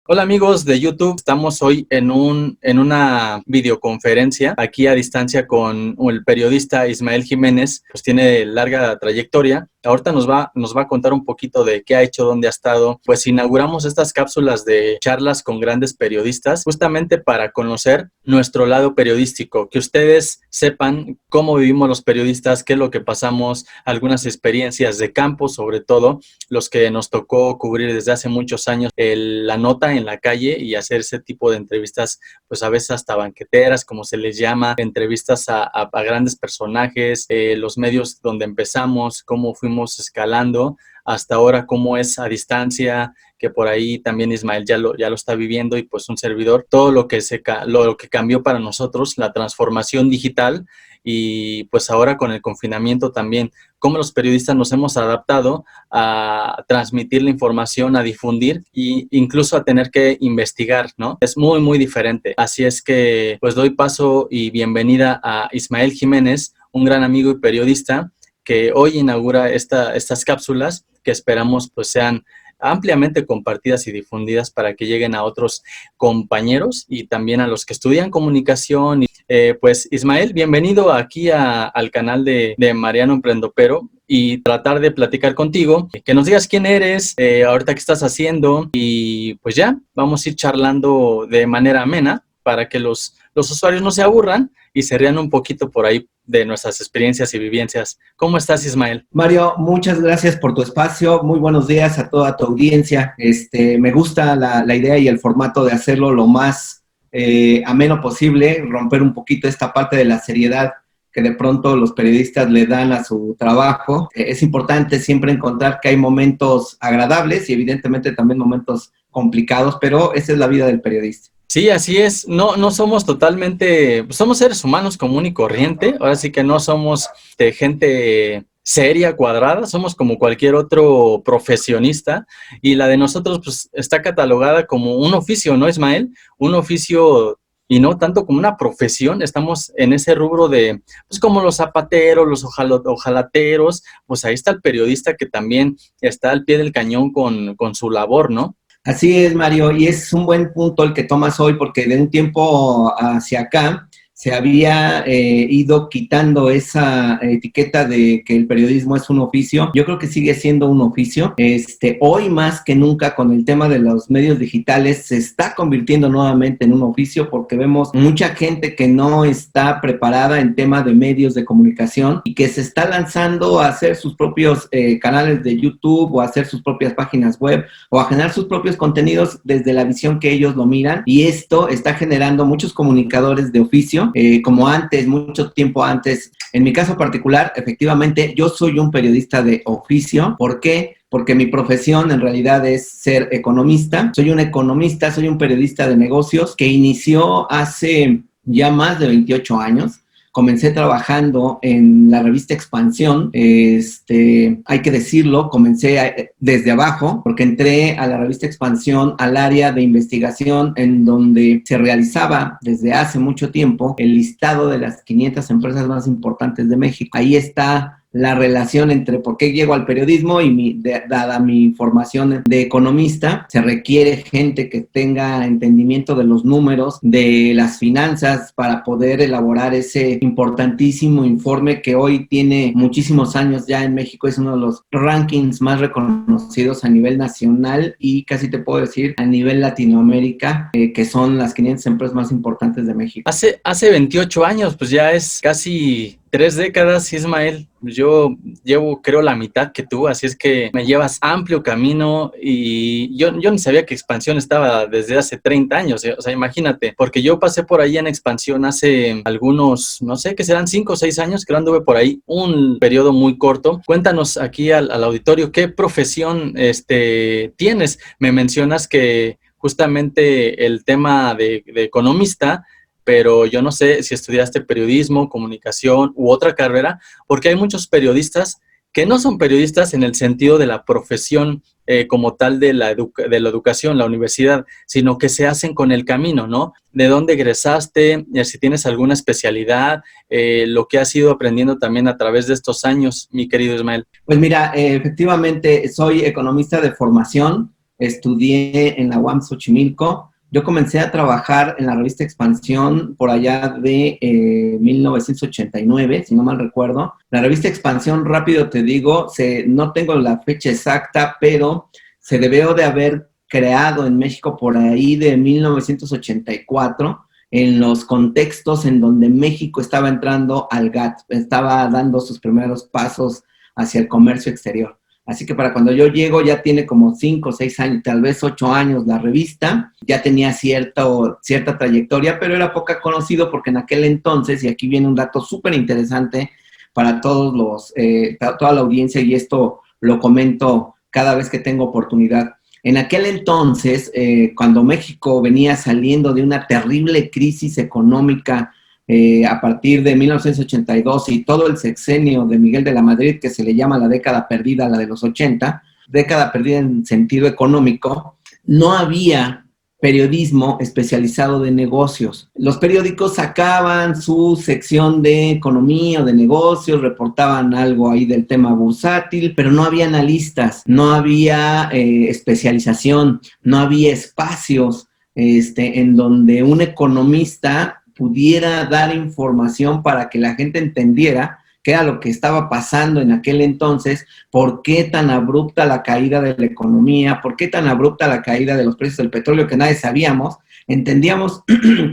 Hola amigos de YouTube, estamos hoy en una videoconferencia aquí a distancia con el periodista Ismael Jiménez, pues tiene larga trayectoria. Ahorita nos va a contar un poquito de qué ha hecho, dónde ha estado. Pues inauguramos estas cápsulas de charlas con grandes periodistas justamente para conocer nuestro lado periodístico, que ustedes sepan cómo vivimos los periodistas, qué es lo que pasamos, algunas experiencias de campo, sobre todo los que nos tocó cubrir desde hace muchos años la nota en la calle y hacer ese tipo de entrevistas, pues a veces hasta banqueteras, como se les llama, entrevistas a grandes personajes, los medios donde empezamos, cómo fuimos escalando, hasta ahora cómo es a distancia, que por ahí también Ismael ya lo está viviendo y pues un servidor, todo lo que cambió para nosotros, la transformación digital y pues ahora con el confinamiento también, cómo los periodistas nos hemos adaptado a transmitir la información, a difundir e incluso a tener que investigar, ¿no? Es muy, muy diferente. Así es que pues doy paso y bienvenida a Ismael Jiménez, un gran amigo y periodista que hoy inaugura estas cápsulas que esperamos pues sean ampliamente compartidas y difundidas para que lleguen a otros compañeros y también a los que estudian comunicación. Pues Ismael, bienvenido aquí al canal de Mariano Emprendopero y tratar de platicar contigo, que nos digas quién eres, ahorita qué estás haciendo y pues ya, vamos a ir charlando de manera amena para que los usuarios no se aburran y se rían un poquito por ahí de nuestras experiencias y vivencias. ¿Cómo estás, Ismael? Mario, muchas gracias por tu espacio. Muy buenos días a toda tu audiencia. Me gusta la idea y el formato de hacerlo lo más ameno posible, romper un poquito esta parte de la seriedad que de pronto los periodistas le dan a su trabajo. Es importante siempre encontrar que hay momentos agradables y evidentemente también momentos complicados, pero esa es la vida del periodista. Sí, así es. No somos totalmente, somos seres humanos común y corriente. Ahora sí que no somos de gente seria, cuadrada, somos como cualquier otro profesionista y la de nosotros pues está catalogada como un oficio, ¿no, Ismael? Un oficio y no tanto como una profesión. Estamos en ese rubro de, pues como los zapateros, los ojalateros, pues ahí está el periodista que también está al pie del cañón con su labor, ¿no? Así es, Mario, y es un buen punto el que tomas hoy porque de un tiempo hacia acá se había ido quitando esa etiqueta de que el periodismo es un oficio. Yo creo que sigue siendo un oficio. Hoy más que nunca con el tema de los medios digitales se está convirtiendo nuevamente en un oficio porque vemos mucha gente que no está preparada en tema de medios de comunicación y que se está lanzando a hacer sus propios canales de YouTube o a hacer sus propias páginas web o a generar sus propios contenidos desde la visión que ellos lo miran, y esto está generando muchos comunicadores de oficio, como antes, mucho tiempo antes. En mi caso particular, efectivamente, yo soy un periodista de oficio. ¿Por qué? Porque mi profesión en realidad es ser economista. Soy un economista, soy un periodista de negocios que inició hace ya más de 28 años. Comencé trabajando en la revista Expansión, hay que decirlo, comencé desde abajo, porque entré a la revista Expansión al área de investigación en donde se realizaba desde hace mucho tiempo el listado de las 500 empresas más importantes de México. Ahí está la relación entre por qué llego al periodismo y dada mi formación de economista, se requiere gente que tenga entendimiento de los números, de las finanzas, para poder elaborar ese importantísimo informe que hoy tiene muchísimos años ya en México. Es uno de los rankings más reconocidos a nivel nacional y casi te puedo decir a nivel Latinoamérica, que son las 500 empresas más importantes de México. Hace 28 años, pues ya es casi 3 décadas, Ismael. Yo llevo, creo, la mitad que tú, así es que me llevas amplio camino y yo ni sabía que Expansión estaba desde hace 30 años, o sea, imagínate, porque yo pasé por ahí en Expansión hace algunos, no sé, que serán 5 o 6 años, que anduve por ahí, un periodo muy corto. Cuéntanos aquí al auditorio, ¿qué profesión tienes? Me mencionas que justamente el tema de economista, pero yo no sé si estudiaste periodismo, comunicación u otra carrera, porque hay muchos periodistas que no son periodistas en el sentido de la profesión como tal de la educación, la universidad, sino que se hacen con el camino, ¿no? ¿De dónde egresaste? Si tienes alguna especialidad, lo que has ido aprendiendo también a través de estos años, mi querido Ismael. Pues mira, efectivamente soy economista de formación. estudié en la UAM Xochimilco. Yo comencé a trabajar en la revista Expansión por allá de 1989, si no mal recuerdo. La revista Expansión, rápido te digo, no tengo la fecha exacta, pero se debió de haber creado en México por ahí de 1984, en los contextos en donde México estaba entrando al GATT, estaba dando sus primeros pasos hacia el comercio exterior. Así que para cuando yo llego ya tiene como 5 o 6 años, tal vez 8 años la revista, ya tenía cierta trayectoria, pero era poco conocido porque en aquel entonces, y aquí viene un dato súper interesante para toda la audiencia, y esto lo comento cada vez que tengo oportunidad. En aquel entonces, cuando México venía saliendo de una terrible crisis económica a partir de 1982 y todo el sexenio de Miguel de la Madrid, que se le llama la década perdida, la de los 80, década perdida en sentido económico, no había periodismo especializado de negocios. Los periódicos sacaban su sección de economía o de negocios, reportaban algo ahí del tema bursátil, pero no había analistas, no había especialización, no había espacios en donde un economista pudiera dar información para que la gente entendiera qué era lo que estaba pasando en aquel entonces, por qué tan abrupta la caída de la economía, por qué tan abrupta la caída de los precios del petróleo que nadie sabíamos. Entendíamos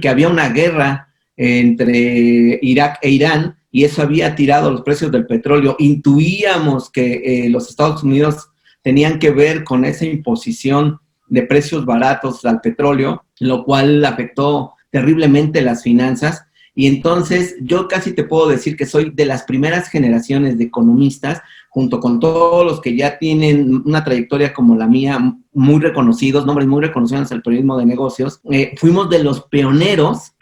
que había una guerra entre Irak e Irán y eso había tirado los precios del petróleo. Intuíamos que los Estados Unidos tenían que ver con esa imposición de precios baratos al petróleo, lo cual afectó terriblemente las finanzas. Y entonces yo casi te puedo decir que soy de las primeras generaciones de economistas, junto con todos los que ya tienen una trayectoria como la mía, muy reconocidos, nombres muy reconocidos en el periodismo de negocios. Fuimos de los pioneros.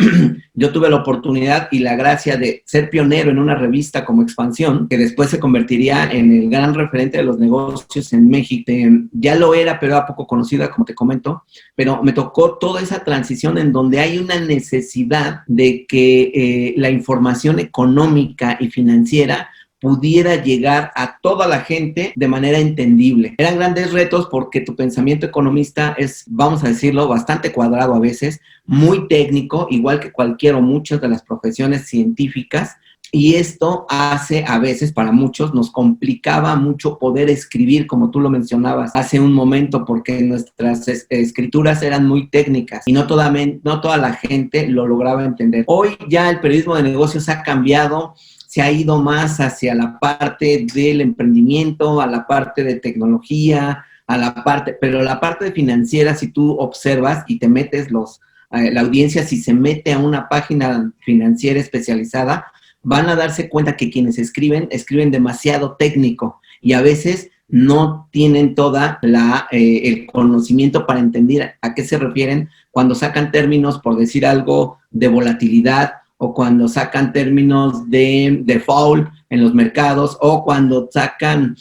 Yo tuve la oportunidad y la gracia de ser pionero en una revista como Expansión, que después se convertiría en el gran referente de los negocios en México. Ya lo era, pero era poco conocida, como te comento, pero me tocó toda esa transición en donde hay una necesidad de que la información económica y financiera pudiera llegar a toda la gente de manera entendible. Eran grandes retos porque tu pensamiento economista es, vamos a decirlo, bastante cuadrado a veces, muy técnico, igual que cualquier o muchas de las profesiones científicas, y esto hace a veces, para muchos, nos complicaba mucho poder escribir, como tú lo mencionabas hace un momento, porque nuestras escrituras eran muy técnicas y no toda la gente lo lograba entender. Hoy ya el periodismo de negocios ha cambiado, se ha ido más hacia la parte del emprendimiento, a la parte de tecnología, pero la parte financiera, si tú observas y te metes la audiencia, si se mete a una página financiera especializada, van a darse cuenta que quienes escriben demasiado técnico y a veces no tienen toda el conocimiento para entender a qué se refieren cuando sacan términos, por decir algo, de volatilidad, o cuando sacan términos de default en los mercados, o cuando sacan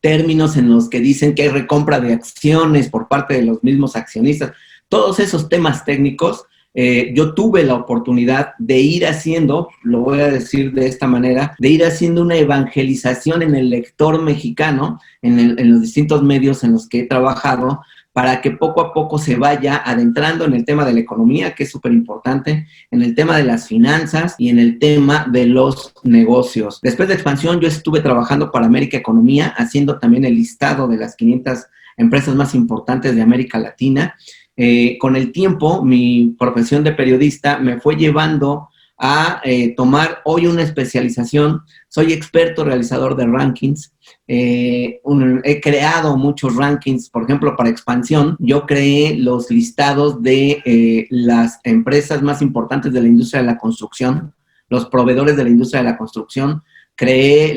términos en los que dicen que hay recompra de acciones por parte de los mismos accionistas. Todos esos temas técnicos, yo tuve la oportunidad de ir haciendo, lo voy a decir de esta manera, de ir haciendo una evangelización en el lector mexicano, en los distintos medios en los que he trabajado, para que poco a poco se vaya adentrando en el tema de la economía, que es súper importante, en el tema de las finanzas y en el tema de los negocios. Después de Expansión, yo estuve trabajando para América Economía, haciendo también el listado de las 500 empresas más importantes de América Latina. Con el tiempo, mi profesión de periodista me fue llevando a tomar hoy una especialización. Soy experto realizador de rankings. He creado muchos rankings, por ejemplo, para Expansión. Yo creé los listados de las empresas más importantes de la industria de la construcción, los proveedores de la industria de la construcción. Creé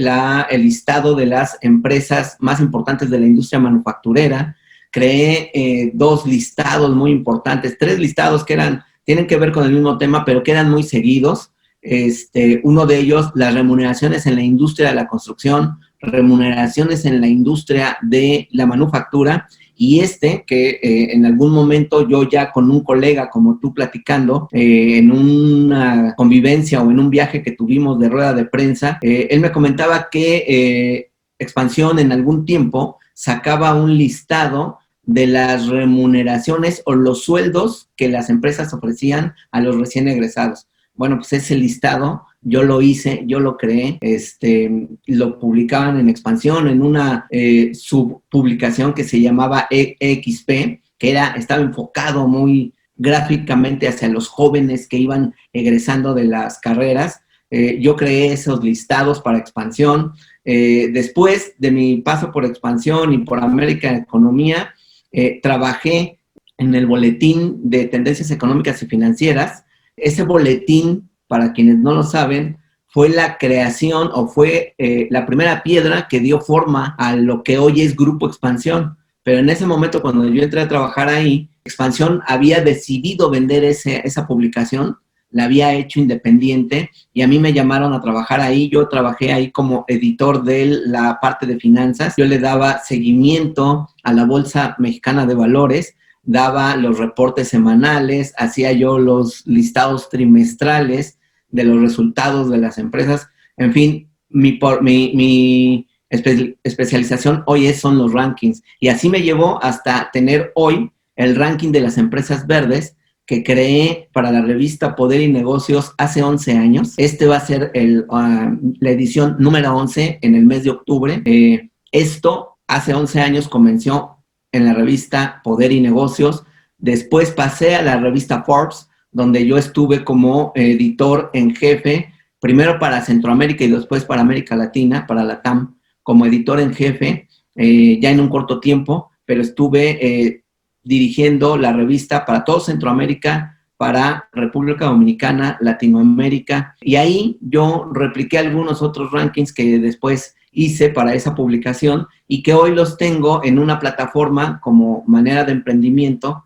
el listado de las empresas más importantes de la industria manufacturera. Creé 2 listados muy importantes, 3 listados que tienen que ver con el mismo tema, pero que eran muy seguidos. Uno de ellos, las remuneraciones en la industria de la construcción, remuneraciones en la industria de la manufactura, y que en algún momento yo ya con un colega como tú platicando, en una convivencia o en un viaje que tuvimos de rueda de prensa, él me comentaba que Expansión en algún tiempo sacaba un listado de las remuneraciones o los sueldos que las empresas ofrecían a los recién egresados. Bueno, pues ese listado yo lo hice, yo lo creé, lo publicaban en Expansión, en una subpublicación que se llamaba EXP, que estaba enfocado muy gráficamente hacia los jóvenes que iban egresando de las carreras. Yo creé esos listados para Expansión. Después de mi paso por Expansión y por América Economía, trabajé en el boletín de tendencias económicas y financieras. Ese boletín, para quienes no lo saben, fue la creación o fue la primera piedra que dio forma a lo que hoy es Grupo Expansión. Pero en ese momento, cuando yo entré a trabajar ahí, Expansión había decidido vender esa publicación, la había hecho independiente y a mí me llamaron a trabajar ahí. Yo trabajé ahí como editor de la parte de finanzas. Yo le daba seguimiento a la Bolsa Mexicana de Valores, daba los reportes semanales, hacía yo los listados trimestrales de los resultados de las empresas. En fin, mi especialización hoy son los rankings. Y así me llevó hasta tener hoy el ranking de las empresas verdes que creé para la revista Poder y Negocios hace 11 años. Va a ser la edición número 11 en el mes de octubre. Esto hace 11 años comenzó en la revista Poder y Negocios. Después pasé a la revista Forbes, donde yo estuve como editor en jefe, primero para Centroamérica y después para América Latina, para la TAM, como editor en jefe, ya en un corto tiempo, pero estuve dirigiendo la revista para todo Centroamérica, para República Dominicana, Latinoamérica, y ahí yo repliqué algunos otros rankings que después hice para esa publicación y que hoy los tengo en una plataforma como manera de emprendimiento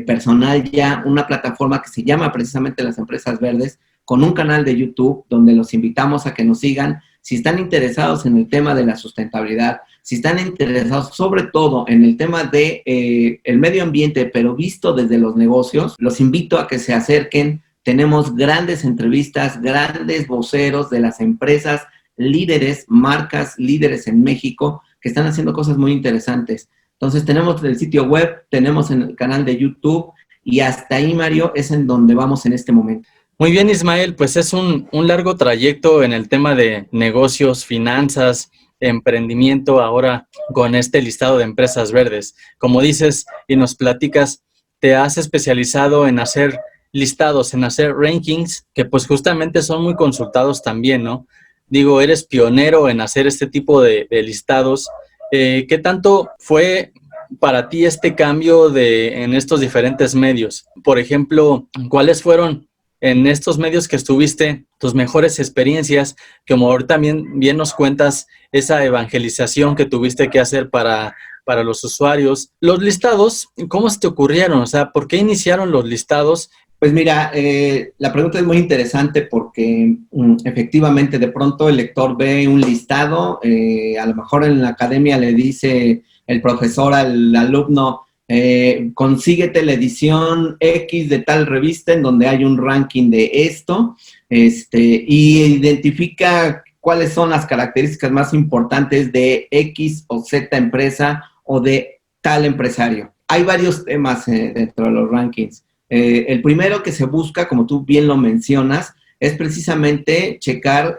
personal, ya una plataforma que se llama precisamente Las Empresas Verdes, con un canal de YouTube donde los invitamos a que nos sigan. Si están interesados en el tema de la sustentabilidad, si están interesados sobre todo en el tema de el medio ambiente, pero visto desde los negocios, los invito a que se acerquen. Tenemos grandes entrevistas, grandes voceros de las empresas líderes, marcas líderes en México, que están haciendo cosas muy interesantes. Entonces tenemos el sitio web, tenemos en el canal de YouTube y hasta ahí, Mario, es en donde vamos en este momento. Muy bien, Ismael, pues es un largo trayecto en el tema de negocios, finanzas, emprendimiento, ahora con este listado de empresas verdes. Como dices y nos platicas, te has especializado en hacer listados, en hacer rankings, que pues justamente son muy consultados también, ¿no? Digo, eres pionero en hacer este tipo de listados. ¿Qué tanto fue para ti este cambio en estos diferentes medios? Por ejemplo, ¿cuáles fueron en estos medios que estuviste tus mejores experiencias? Como ahorita bien nos cuentas esa evangelización que tuviste que hacer para los usuarios. Los listados, ¿cómo se te ocurrieron? O sea, ¿por qué iniciaron los listados? Pues mira, la pregunta es muy interesante porque efectivamente de pronto el lector ve un listado, a lo mejor en la academia le dice el profesor al alumno, consíguete la edición X de tal revista en donde hay un ranking de esto, y identifica cuáles son las características más importantes de X o Z empresa o de tal empresario. Hay varios temas dentro de los rankings. El primero que se busca, como tú bien lo mencionas, es precisamente checar,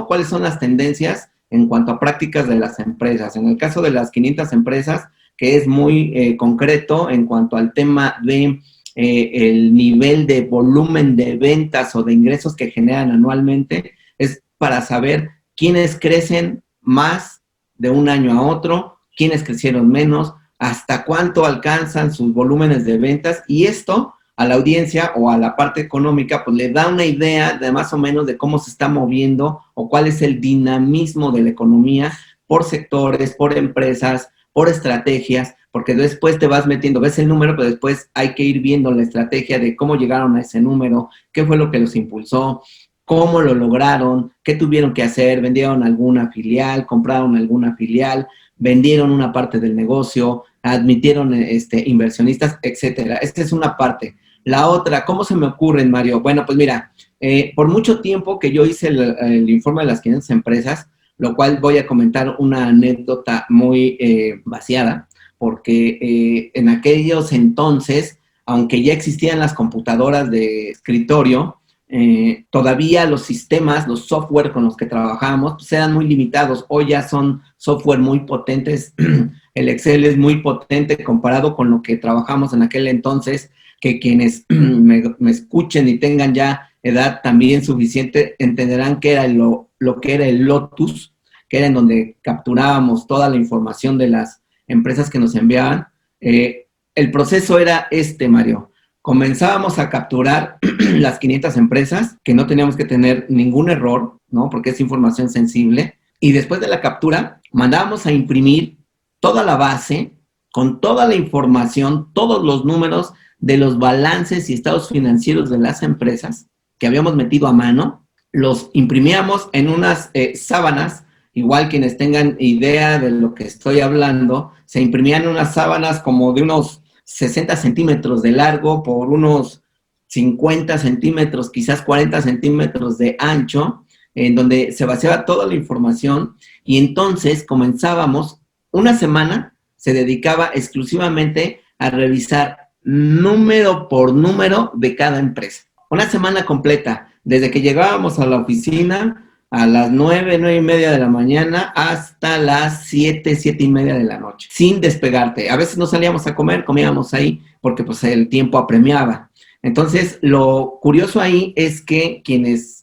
cuáles son las tendencias en cuanto a prácticas de las empresas. En el caso de las 500 empresas, que es muy concreto en cuanto al tema de el nivel de volumen de ventas o de ingresos que generan anualmente, es para saber quiénes crecen más de un año a otro, quiénes crecieron menos, hasta cuánto alcanzan sus volúmenes de ventas, y esto a la audiencia o a la parte económica pues le da una idea de más o menos de cómo se está moviendo o cuál es el dinamismo de la economía por sectores, por empresas, por estrategias, porque después te vas metiendo, ves el número, pero después hay que ir viendo la estrategia de cómo llegaron a ese número, qué fue lo que los impulsó, cómo lo lograron, qué tuvieron que hacer, vendieron alguna filial, compraron alguna filial, vendieron una parte del negocio, admitieron inversionistas, etcétera. Esta es una parte. La otra, ¿cómo se me ocurren, Mario? Bueno, pues mira, por mucho tiempo que yo hice el informe de las 500 empresas, lo cual voy a comentar una anécdota muy vaciada, porque en aquellos entonces, aunque ya existían las computadoras de escritorio, todavía los sistemas, los software con los que trabajábamos, pues eran muy limitados. Hoy ya son software muy potentes. El Excel es muy potente comparado con lo que trabajamos en aquel entonces, que quienes me escuchen y tengan ya edad también suficiente entenderán que era lo que era el Lotus, que era en donde capturábamos toda la información de las empresas que nos enviaban. El proceso era Mario. Comenzábamos a capturar las 500 empresas, que no teníamos que tener ningún error, ¿no? Porque es información sensible. Y después de la captura, mandábamos a imprimir toda la base, con toda la información, todos los números de los balances y estados financieros de las empresas que habíamos metido a mano. Los imprimíamos en unas sábanas, igual quienes tengan idea de lo que estoy hablando, se imprimían unas sábanas como de unos 60 centímetros de largo por unos 50 centímetros, quizás 40 centímetros de ancho, en donde se vaciaba toda la información, y entonces comenzábamos, una semana se dedicaba exclusivamente a revisar número por número de cada empresa. Una semana completa, desde que llegábamos a la oficina a las 9:30 de la mañana hasta las 7:30 de la noche, sin despegarte. A veces no salíamos a comer, comíamos ahí porque pues el tiempo apremiaba. Entonces, lo curioso ahí es que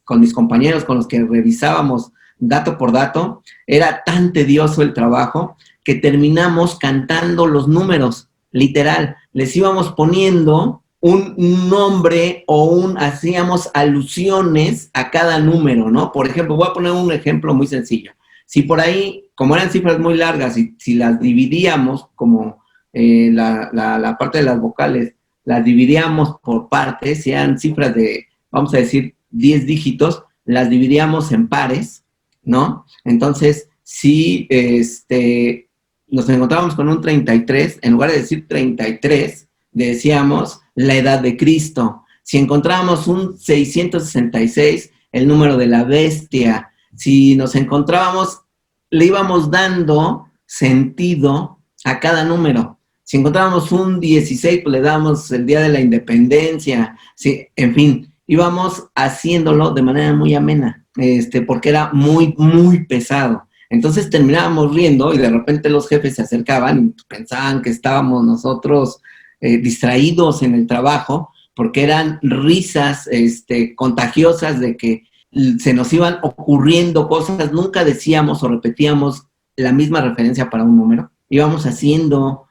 con mis compañeros con los que revisábamos dato por dato, era tan tedioso el trabajo que terminamos cantando los números, literal. Les íbamos poniendo un nombre o hacíamos alusiones a cada número, ¿no? Por ejemplo, voy a poner un ejemplo muy sencillo. Si por ahí, como eran cifras muy largas, y si las dividíamos, como la parte de las vocales, las dividíamos por partes, si eran cifras de, vamos a decir, 10 dígitos, las dividíamos en pares, ¿no? Entonces, si nos encontrábamos con un 33, en lugar de decir 33, decíamos la edad de Cristo. Si encontrábamos un 666, el número de la bestia. Si nos encontrábamos, le íbamos dando sentido a cada número. Si encontrábamos un 16, pues le dábamos el Día de la Independencia. Sí, en fin, íbamos haciéndolo de manera muy amena, porque era muy, muy pesado. Entonces terminábamos riendo y de repente los jefes se acercaban y pensaban que estábamos nosotros distraídos en el trabajo, porque eran risas contagiosas de que se nos iban ocurriendo cosas, nunca decíamos o repetíamos la misma referencia para un número, íbamos haciendo,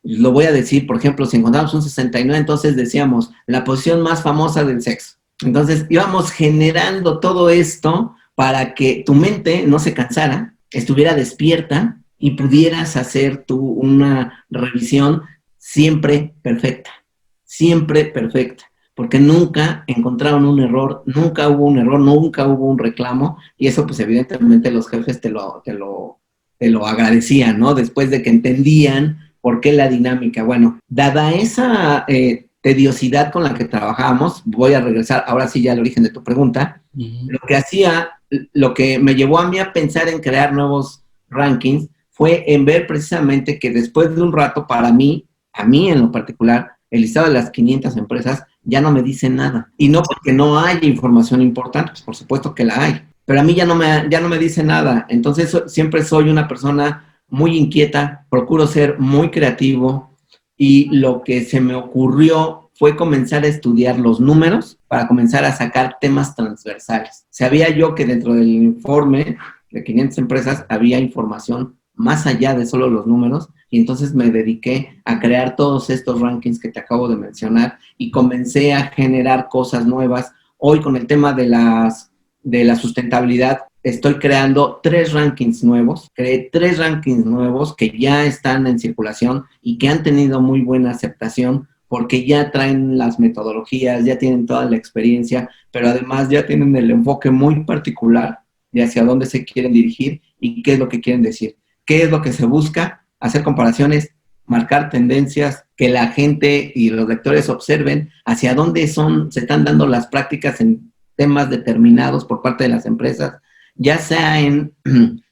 lo voy a decir, por ejemplo, si encontramos un 69, entonces decíamos la posición más famosa del sexo. Entonces íbamos generando todo esto para que tu mente no se cansara, estuviera despierta y pudieras hacer tú una revisión siempre perfecta, porque nunca encontraron un error, nunca hubo un error, nunca hubo un reclamo, y eso pues evidentemente los jefes te lo agradecían, ¿no? Después de que entendían por qué la dinámica. Bueno, dada esa tediosidad con la que trabajábamos, voy a regresar ahora sí ya al origen de tu pregunta, lo que me llevó a mí a pensar en crear nuevos rankings fue en ver precisamente que después de un rato, para mí, a mí en lo particular, el listado de las 500 empresas ya no me dice nada. Y no porque no haya información importante, pues por supuesto que la hay, pero a mí ya no me dice nada. Entonces siempre soy una persona muy inquieta, procuro ser muy creativo, y lo que se me ocurrió fue comenzar a estudiar los números para comenzar a sacar temas transversales. Sabía yo que dentro del informe de 500 empresas había información más allá de solo los números, y entonces me dediqué a crear todos estos rankings que te acabo de mencionar y comencé a generar cosas nuevas. Hoy con el tema de la sustentabilidad estoy creando 3 rankings nuevos. Creé 3 rankings nuevos que ya están en circulación y que han tenido muy buena aceptación porque ya traen las metodologías, ya tienen toda la experiencia, pero además ya tienen el enfoque muy particular de hacia dónde se quieren dirigir y qué es lo que quieren decir. ¿Qué es lo que se busca? Hacer comparaciones, marcar tendencias, que la gente y los lectores observen hacia dónde se están dando las prácticas en temas determinados por parte de las empresas, ya sea en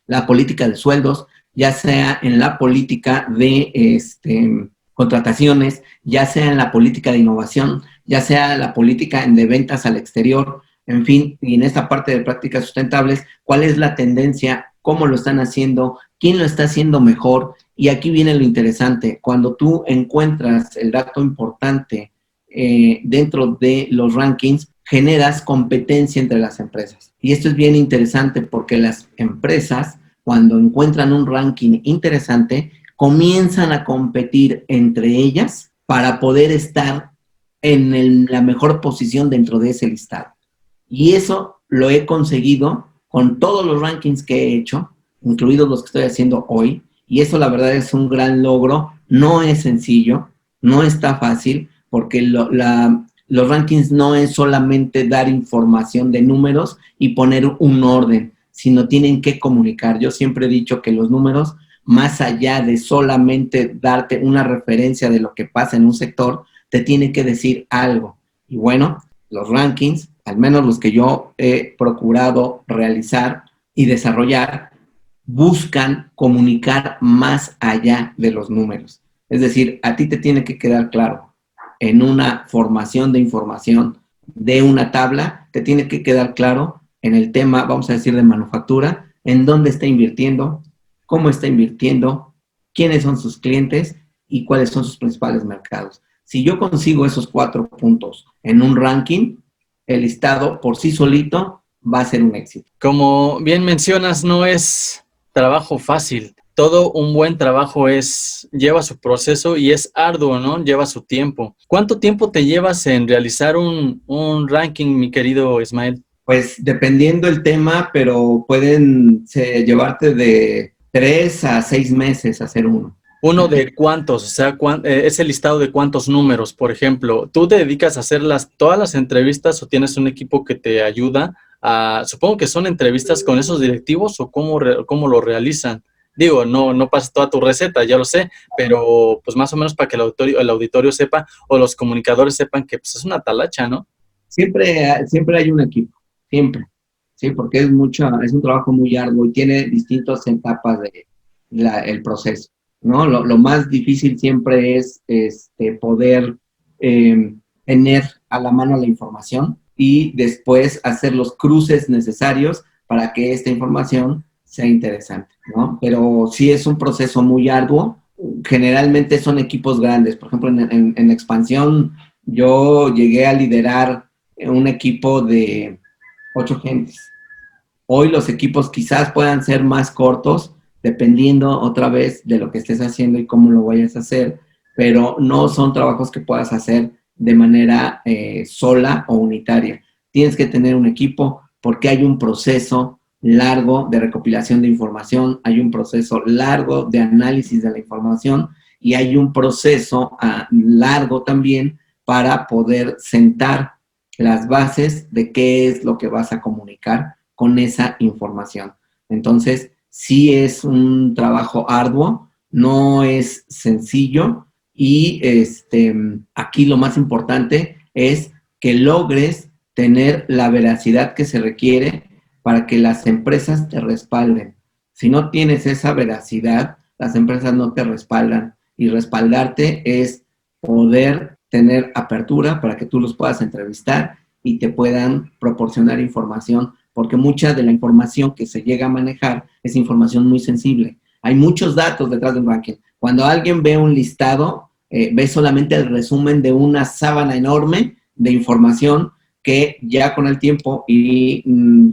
la política de sueldos, ya sea en la política de contrataciones, ya sea en la política de innovación, ya sea la política de ventas al exterior, en fin, y en esta parte de prácticas sustentables, cuál es la tendencia, cómo lo están haciendo, quién lo está haciendo mejor. Y aquí viene lo interesante, cuando tú encuentras el dato importante dentro de los rankings, generas competencia entre las empresas. Y esto es bien interesante porque las empresas, cuando encuentran un ranking interesante, comienzan a competir entre ellas para poder estar en la mejor posición dentro de ese listado. Y eso lo he conseguido con todos los rankings que he hecho, incluidos los que estoy haciendo hoy, y eso la verdad es un gran logro. No es sencillo, no está fácil, porque los rankings no es solamente dar información de números y poner un orden, sino tienen que comunicar. Yo siempre he dicho que los números, más allá de solamente darte una referencia de lo que pasa en un sector, te tienen que decir algo. Y bueno, los rankings, al menos los que yo he procurado realizar y desarrollar, buscan comunicar más allá de los números. Es decir, a ti te tiene que quedar claro, en una formación de información de una tabla, te tiene que quedar claro en el tema, vamos a decir, de manufactura, en dónde está invirtiendo, cómo está invirtiendo, quiénes son sus clientes y cuáles son sus principales mercados. Si yo consigo esos 4 puntos en un ranking, el listado por sí solito va a ser un éxito. Como bien mencionas, no es trabajo fácil. Todo un buen trabajo lleva su proceso y es arduo, ¿no? Lleva su tiempo. ¿Cuánto tiempo te llevas en realizar un ranking, mi querido Ismael? Pues dependiendo el tema, pero pueden llevarte de 3 a 6 meses hacer uno. ¿Uno de cuántos? O sea, ese listado de cuántos números, por ejemplo. ¿Tú te dedicas a hacer todas las entrevistas o tienes un equipo que te ayuda supongo que son entrevistas con esos directivos o cómo lo realizan? Digo, no pasas toda tu receta, ya lo sé, pero pues más o menos para que el auditorio sepa o los comunicadores sepan que pues, es una talacha, ¿no? Siempre hay un equipo, siempre, sí, porque es un trabajo muy arduo y tiene distintas etapas el proceso, ¿no? Lo más difícil siempre es poder tener a la mano la información y después hacer los cruces necesarios para que esta información sea interesante, ¿no? Pero sí es un proceso muy arduo. Generalmente son equipos grandes. Por ejemplo, en expansión yo llegué a liderar un equipo de 8 gentes. Hoy los equipos quizás puedan ser más cortos, dependiendo otra vez de lo que estés haciendo y cómo lo vayas a hacer, pero no son trabajos que puedas hacer de manera sola o unitaria. Tienes que tener un equipo porque hay un proceso largo de recopilación de información, hay un proceso largo de análisis de la información y hay un proceso largo también para poder sentar las bases de qué es lo que vas a comunicar con esa información. Entonces, sí es un trabajo arduo, no es sencillo y aquí lo más importante es que logres tener la veracidad que se requiere para que las empresas te respalden. Si no tienes esa veracidad, las empresas no te respaldan y respaldarte es poder tener apertura para que tú los puedas entrevistar y te puedan proporcionar información, porque mucha de la información que se llega a manejar es información muy sensible. Hay muchos datos detrás del ranking. Cuando alguien ve un listado, ve solamente el resumen de una sábana enorme de información que ya con el tiempo y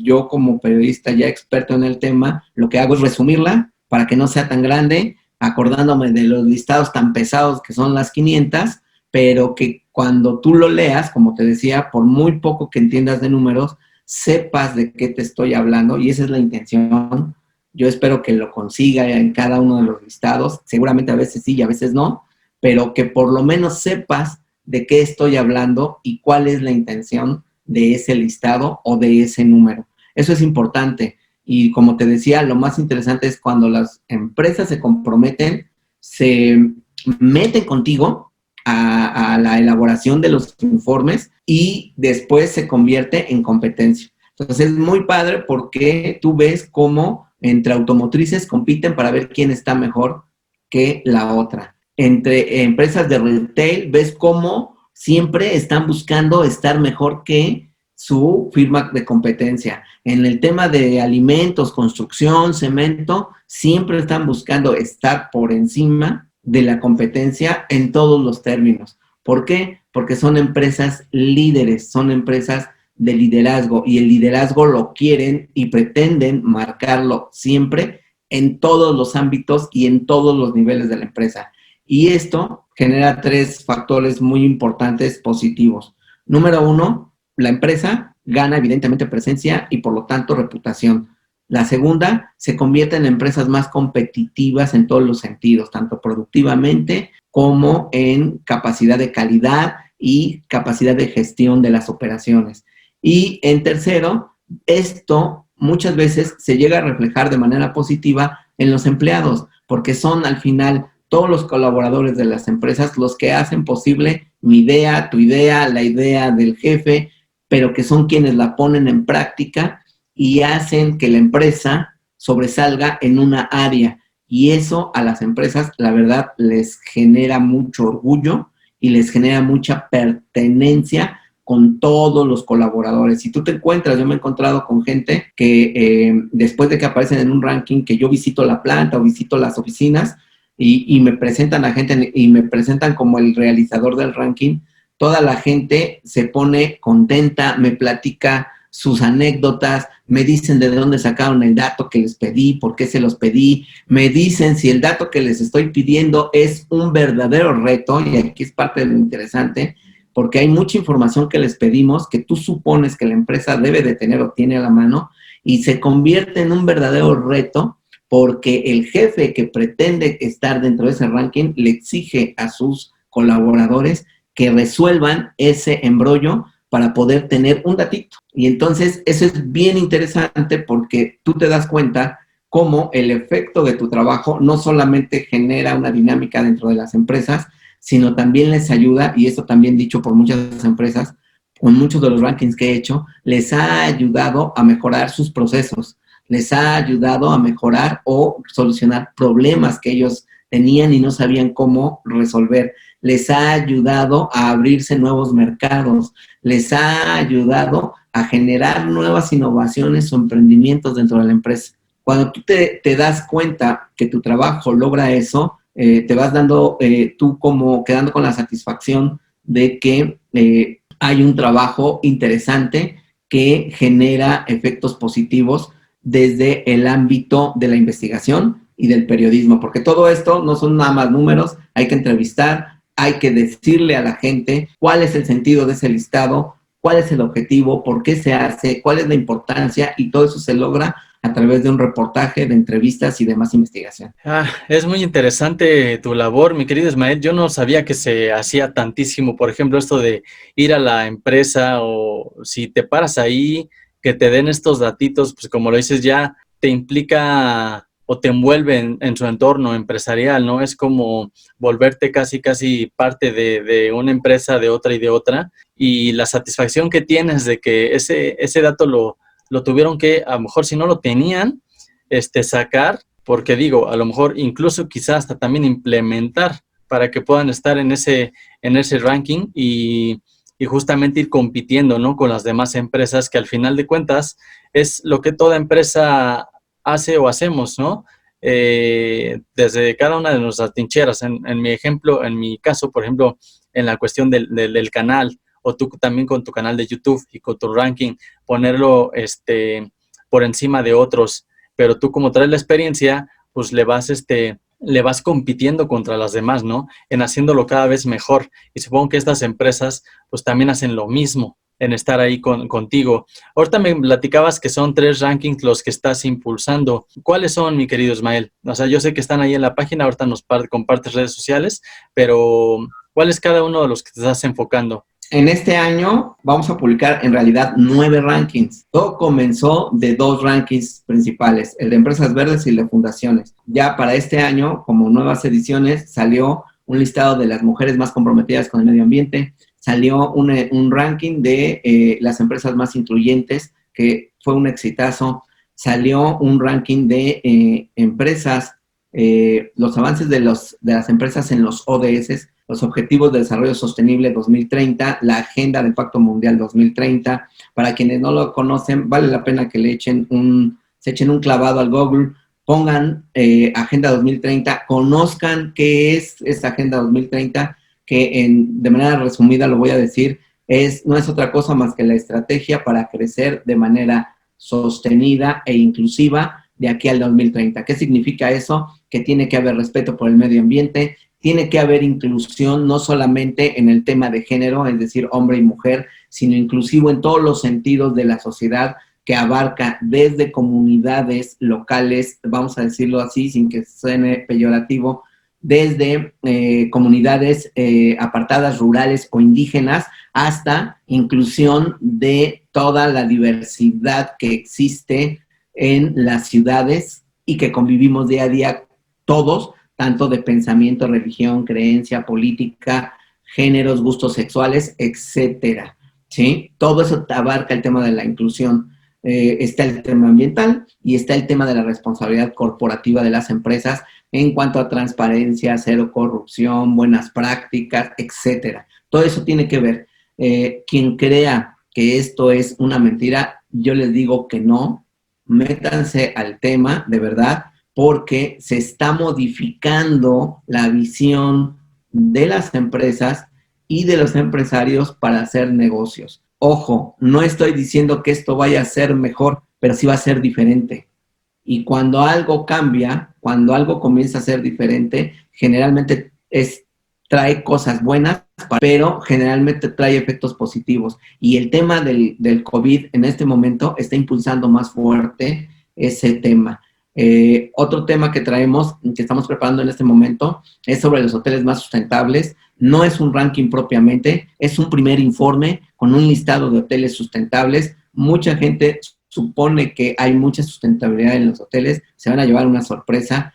yo como periodista ya experto en el tema, lo que hago es resumirla para que no sea tan grande, acordándome de los listados tan pesados que son las 500, pero que cuando tú lo leas, como te decía, por muy poco que entiendas de números, sepas de qué te estoy hablando y esa es la intención. Yo espero que lo consiga en cada uno de los listados, seguramente a veces sí y a veces no, pero que por lo menos sepas de qué estoy hablando y cuál es la intención de ese listado o de ese número. Eso es importante y como te decía, lo más interesante es cuando las empresas se comprometen, se meten contigo a la elaboración de los informes y después se convierte en competencia. Entonces es muy padre porque tú ves cómo Entre automotrices compiten para ver quién está mejor que la otra. Entre empresas de retail ves cómo siempre están buscando estar mejor que su firma de competencia. En el tema de alimentos, construcción, cemento, siempre están buscando estar por encima de la competencia en todos los términos. ¿Por qué? Porque son empresas líderes, son empresas de liderazgo, y el liderazgo lo quieren y pretenden marcarlo siempre en todos los ámbitos y en todos los niveles de la empresa. Y esto genera 3 factores muy importantes positivos. Número 1, la empresa gana evidentemente presencia y por lo tanto reputación. La segunda, se convierte en empresas más competitivas en todos los sentidos, tanto productivamente como en capacidad de calidad y capacidad de gestión de las operaciones. Y en tercero, esto muchas veces se llega a reflejar de manera positiva en los empleados, porque son al final todos los colaboradores de las empresas los que hacen posible mi idea, tu idea, la idea del jefe, pero que son quienes la ponen en práctica y hacen que la empresa sobresalga en una área. Y eso a las empresas, la verdad, les genera mucho orgullo y les genera mucha pertenencia con todos los colaboradores. Si tú te encuentras, yo me he encontrado con gente que después de que aparecen en un ranking, que yo visito la planta o visito las oficinas y me presentan a gente y me presentan como el realizador del ranking, toda la gente se pone contenta, me platica sus anécdotas, me dicen de dónde sacaron el dato que les pedí, por qué se los pedí, me dicen si el dato que les estoy pidiendo es un verdadero reto, y aquí es parte de lo interesante, porque hay mucha información que les pedimos que tú supones que la empresa debe de tener o tiene a la mano, y se convierte en un verdadero reto porque el jefe que pretende estar dentro de ese ranking le exige a sus colaboradores que resuelvan ese embrollo para poder tener un datito. Y entonces eso es bien interesante porque tú te das cuenta cómo el efecto de tu trabajo no solamente genera una dinámica dentro de las empresas, sino también les ayuda, y esto también dicho por muchas empresas, con muchos de los rankings que he hecho, les ha ayudado a mejorar sus procesos, les ha ayudado a mejorar o solucionar problemas que ellos tenían y no sabían cómo resolver, les ha ayudado a abrirse nuevos mercados, les ha ayudado a generar nuevas innovaciones o emprendimientos dentro de la empresa. Cuando tú te das cuenta que tu trabajo logra eso, te vas dando tú como quedando con la satisfacción de que hay un trabajo interesante que genera efectos positivos desde el ámbito de la investigación y del periodismo, porque todo esto no son nada más números, hay que entrevistar, hay que decirle a la gente cuál es el sentido de ese listado, cuál es el objetivo, por qué se hace, cuál es la importancia, y todo eso se logra a través de un reportaje, de entrevistas y demás investigación. Es muy interesante tu labor, mi querido Ismael. Yo no sabía que se hacía tantísimo, por ejemplo, esto de ir a la empresa, o si te paras ahí, que te den estos datitos, pues como lo dices, ya te implica o te envuelve en su entorno empresarial, ¿no? Es como volverte casi parte de una empresa, de otra y de otra, y la satisfacción que tienes de que ese dato lo tuvieron que, a lo mejor si no lo tenían, sacar, porque digo, a lo mejor incluso quizás hasta también implementar para que puedan estar en ese ranking y justamente ir compitiendo, ¿no?, con las demás empresas, que al final de cuentas es lo que toda empresa hace o hacemos, ¿no? Desde cada una de nuestras trincheras. En mi ejemplo, en mi caso, por ejemplo, en la cuestión del canal, o tú también con tu canal de YouTube y con tu ranking, ponerlo por encima de otros, pero tú como traes la experiencia, pues le vas compitiendo contra las demás, ¿no? En haciéndolo cada vez mejor. Y supongo que estas empresas pues también hacen lo mismo en estar ahí contigo. Ahorita me platicabas que son 3 rankings los que estás impulsando. ¿Cuáles son, mi querido Ismael? O sea, yo sé que están ahí en la página, ahorita nos compartes redes sociales, pero ¿cuál es cada uno de los que te estás enfocando? En este año vamos a publicar en realidad 9 rankings. Todo comenzó de 2 rankings principales, el de empresas verdes y el de fundaciones. Ya para este año, como nuevas ediciones, salió un listado de las mujeres más comprometidas con el medio ambiente, salió un ranking de las empresas más incluyentes, que fue un exitazo. salió un ranking de empresas, los avances de las empresas en los ODS, los Objetivos de Desarrollo Sostenible 2030, la Agenda del Pacto Mundial 2030. Para quienes no lo conocen, vale la pena que se echen un clavado al Google, pongan Agenda 2030, conozcan qué es esta Agenda 2030, que de manera resumida lo voy a decir, no es otra cosa más que la estrategia para crecer de manera sostenida e inclusiva de aquí al 2030. ¿Qué significa eso? Que tiene que haber respeto por el medio ambiente, tiene que haber inclusión no solamente en el tema de género, es decir, hombre y mujer, sino inclusivo en todos los sentidos de la sociedad, que abarca desde comunidades locales, vamos a decirlo así, sin que suene peyorativo, desde comunidades apartadas, rurales o indígenas, hasta inclusión de toda la diversidad que existe en las ciudades y que convivimos día a día todos, tanto de pensamiento, religión, creencia, política, géneros, gustos sexuales, etcétera, ¿sí? Todo eso abarca el tema de la inclusión. Está el tema ambiental y está el tema de la responsabilidad corporativa de las empresas en cuanto a transparencia, cero corrupción, buenas prácticas, etcétera. Todo eso tiene que ver. Quien crea que esto es una mentira, yo les digo que no, métanse al tema de verdad, porque se está modificando la visión de las empresas y de los empresarios para hacer negocios. Ojo, no estoy diciendo que esto vaya a ser mejor, pero sí va a ser diferente. Y cuando algo cambia, cuando algo comienza a ser diferente, generalmente trae cosas buenas, pero generalmente trae efectos positivos. Y el tema del COVID en este momento está impulsando más fuerte ese tema. Otro tema que traemos, que estamos preparando en este momento, es sobre los hoteles más sustentables. No es un ranking propiamente, es un primer informe con un listado de hoteles sustentables. Mucha gente supone que hay mucha sustentabilidad en los hoteles, se van a llevar una sorpresa.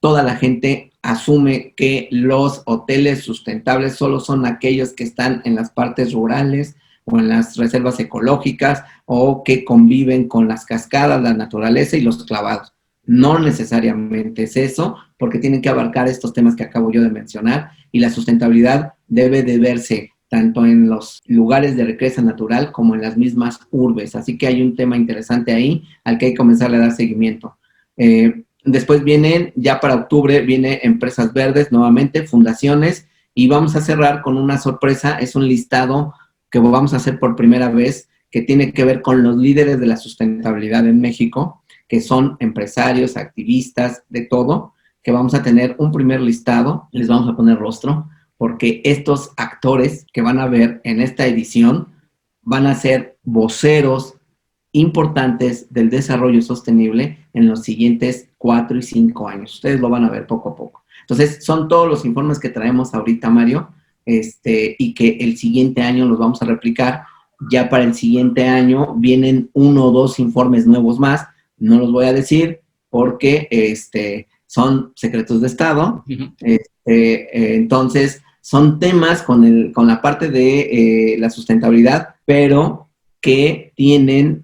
Toda la gente asume que los hoteles sustentables solo son aquellos que están en las partes rurales o en las reservas ecológicas o que conviven con las cascadas, la naturaleza y los clavados. No necesariamente es eso, porque tienen que abarcar estos temas que acabo yo de mencionar, y la sustentabilidad debe de verse tanto en los lugares de recreación natural como en las mismas urbes. Así que hay un tema interesante ahí al que hay que comenzar a dar seguimiento. Después ya para octubre, viene empresas verdes, nuevamente, fundaciones, y vamos a cerrar con una sorpresa. Es un listado que vamos a hacer por primera vez, que tiene que ver con los líderes de la sustentabilidad en México, que son empresarios, activistas, de todo, que vamos a tener un primer listado, les vamos a poner rostro, porque estos actores que van a ver en esta edición van a ser voceros importantes del desarrollo sostenible en los siguientes 4 y 5 años. Ustedes lo van a ver poco a poco. Entonces, son todos los informes que traemos ahorita, Mario, y que el siguiente año los vamos a replicar. Ya para el siguiente año vienen 1 o 2 informes nuevos más. No los voy a decir porque son secretos de Estado. Entonces, son temas con la parte de la sustentabilidad, pero que tienen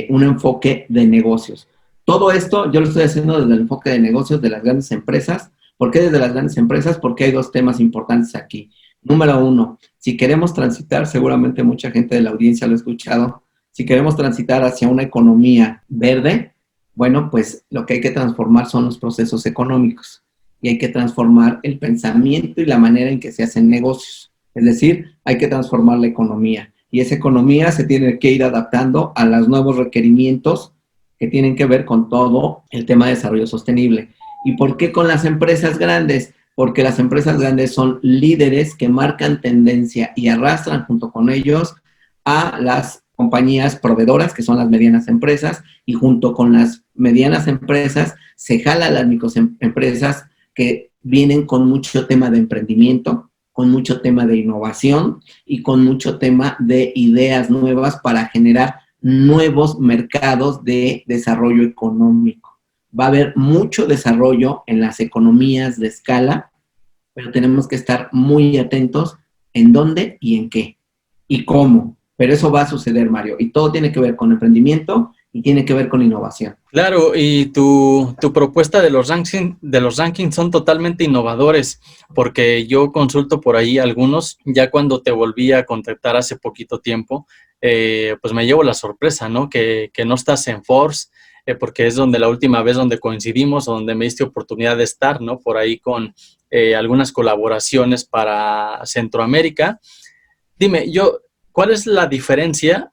un enfoque de negocios. Todo esto yo lo estoy haciendo desde el enfoque de negocios de las grandes empresas. ¿Por qué desde las grandes empresas? Porque hay 2 temas importantes aquí. Número 1, si queremos transitar, seguramente mucha gente de la audiencia lo ha escuchado, si queremos transitar hacia una economía verde, bueno, pues lo que hay que transformar son los procesos económicos y hay que transformar el pensamiento y la manera en que se hacen negocios. Es decir, hay que transformar la economía y esa economía se tiene que ir adaptando a los nuevos requerimientos que tienen que ver con todo el tema de desarrollo sostenible. ¿Y por qué con las empresas grandes? Porque las empresas grandes son líderes que marcan tendencia y arrastran junto con ellos a las compañías proveedoras, que son las medianas empresas, y junto con las medianas empresas se jala a las microempresas que vienen con mucho tema de emprendimiento, con mucho tema de innovación y con mucho tema de ideas nuevas para generar nuevos mercados de desarrollo económico. Va a haber mucho desarrollo en las economías de escala, pero tenemos que estar muy atentos en dónde y en qué y cómo. Pero eso va a suceder, Mario, y todo tiene que ver con emprendimiento y tiene que ver con innovación. Claro, y tu propuesta de los rankings son totalmente innovadores, porque yo consulto por ahí algunos, ya cuando te volví a contactar hace poquito tiempo, pues me llevo la sorpresa, ¿no? Que no estás en Forbes, porque es donde la última vez donde coincidimos, donde me diste oportunidad de estar, ¿no? Por ahí con algunas colaboraciones para Centroamérica. Dime, ¿cuál es la diferencia,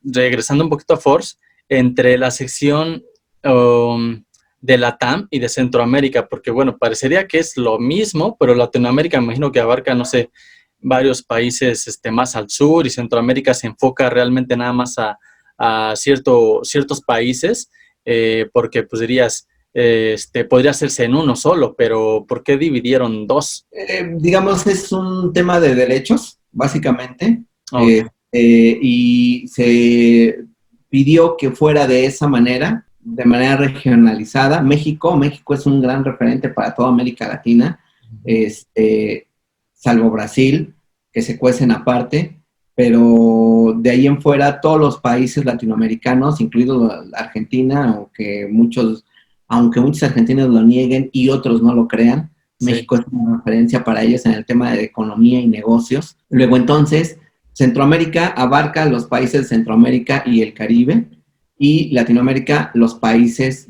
regresando un poquito a Forbes, entre la sección de Latam y de Centroamérica? Porque, bueno, parecería que es lo mismo, pero Latinoamérica me imagino que abarca, no sé, varios países más al sur, y Centroamérica se enfoca realmente nada más a ciertos países, porque pues dirías, podría hacerse en uno solo, pero ¿por qué dividieron dos? Digamos, es un tema de derechos, básicamente, Okay. y se pidió que fuera de esa manera, de manera regionalizada. México es un gran referente para toda América Latina, salvo Brasil, que se cuecen aparte, pero de ahí en fuera todos los países latinoamericanos, incluido Argentina, aunque muchos argentinos lo nieguen y otros no lo crean, Sí. México es una referencia para ellos en el tema de economía y negocios. Luego entonces, Centroamérica abarca los países de Centroamérica y el Caribe, y Latinoamérica los países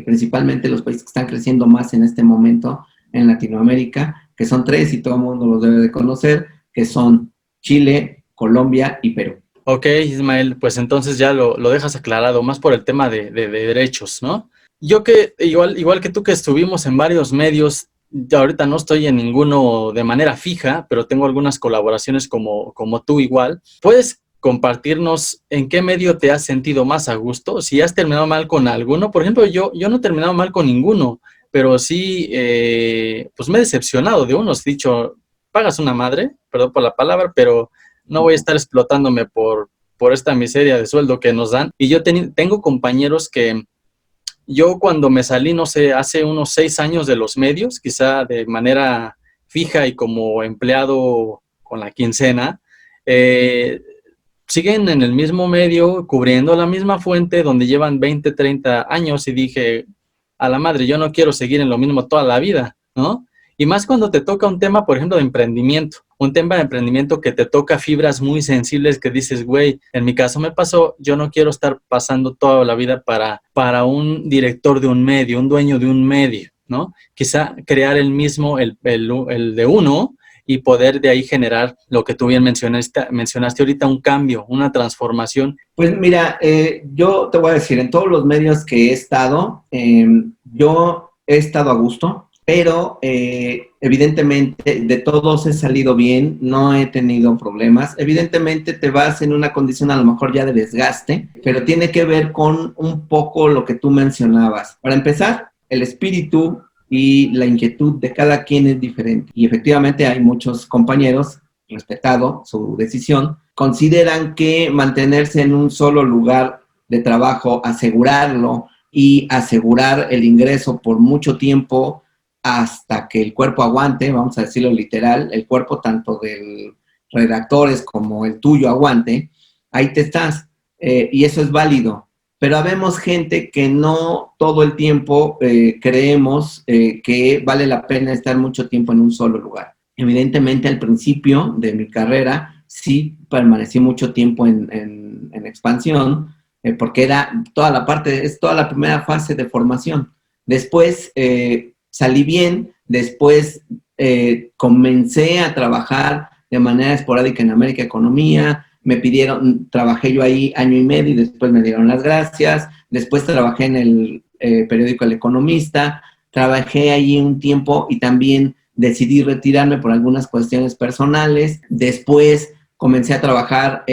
principalmente los países que están creciendo más en este momento en Latinoamérica, que son 3 y todo el mundo los debe de conocer, que son Chile, Colombia y Perú. Ok, Ismael, pues entonces ya lo dejas aclarado, más por el tema de derechos, ¿no? Yo que, igual que tú, que estuvimos en varios medios, ya ahorita no estoy en ninguno de manera fija, pero tengo algunas colaboraciones como tú igual. ¿Puedes compartirnos en qué medio te has sentido más a gusto? Si has terminado mal con alguno. Por ejemplo, yo no he terminado mal con ninguno, pero sí, pues me he decepcionado de unos. He dicho, pagas una madre, perdón por la palabra, pero no voy a estar explotándome por esta miseria de sueldo que nos dan. Y yo tengo compañeros que yo, cuando me salí, no sé, hace unos 6 años de los medios, quizá de manera fija y como empleado con la quincena, eh, siguen en el mismo medio, cubriendo la misma fuente, donde llevan 20, 30 años, y dije, a la madre, yo no quiero seguir en lo mismo toda la vida, ¿no? Y más cuando te toca un tema, por ejemplo, de emprendimiento, un tema de emprendimiento que te toca fibras muy sensibles, que dices, güey, en mi caso me pasó, yo no quiero estar pasando toda la vida para un director de un medio, un dueño de un medio, ¿no? Quizá crear el mismo, el de uno, y poder de ahí generar lo que tú bien mencionaste ahorita, un cambio, una transformación. Pues mira, yo te voy a decir, en todos los medios que he estado, yo he estado a gusto, pero evidentemente de todos he salido bien, no he tenido problemas. Evidentemente te vas en una condición a lo mejor ya de desgaste, pero tiene que ver con un poco lo que tú mencionabas. Para empezar, el espíritu y la inquietud de cada quien es diferente. Y efectivamente hay muchos compañeros, respetado su decisión, consideran que mantenerse en un solo lugar de trabajo, asegurarlo y asegurar el ingreso por mucho tiempo hasta que el cuerpo aguante, vamos a decirlo literal, el cuerpo tanto del redactores como el tuyo aguante, ahí te estás, y eso es válido. Pero habemos gente que no todo el tiempo creemos que vale la pena estar mucho tiempo en un solo lugar. Evidentemente, al principio de mi carrera, sí permanecí mucho tiempo en expansión, porque era toda la primera fase de formación. Después salí bien, después comencé a trabajar de manera esporádica en América Economía, trabajé yo ahí año y medio y después me dieron las gracias, después trabajé en el periódico El Economista, trabajé ahí un tiempo y también decidí retirarme por algunas cuestiones personales. Después comencé a trabajar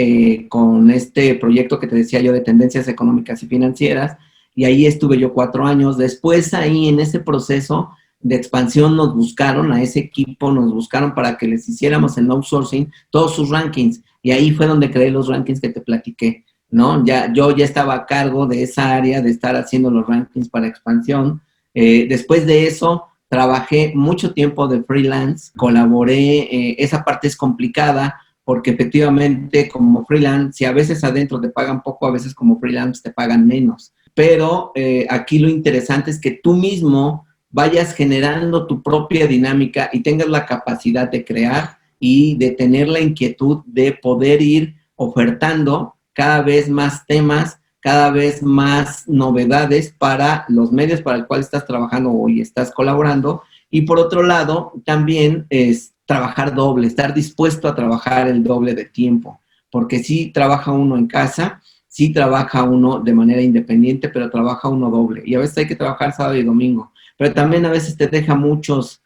con este proyecto que te decía yo de tendencias económicas y financieras, y ahí estuve yo 4 años. Después ahí en ese proceso de expansión nos buscaron, a ese equipo nos buscaron para que les hiciéramos en outsourcing todos sus rankings, y ahí fue donde creé los rankings que te platiqué, ¿no? Yo ya estaba a cargo de esa área, de estar haciendo los rankings para expansión. Después de eso, trabajé mucho tiempo de freelance, colaboré, esa parte es complicada porque efectivamente como freelance, si a veces adentro te pagan poco, a veces como freelance te pagan menos. Pero aquí lo interesante es que tú mismo vayas generando tu propia dinámica y tengas la capacidad de crear y de tener la inquietud de poder ir ofertando cada vez más temas, cada vez más novedades para los medios para el cual estás trabajando o estás colaborando. Y por otro lado, también es trabajar doble, estar dispuesto a trabajar el doble de tiempo, porque sí trabaja uno en casa, sí trabaja uno de manera independiente, pero trabaja uno doble. Y a veces hay que trabajar sábado y domingo, pero también a veces te deja muchas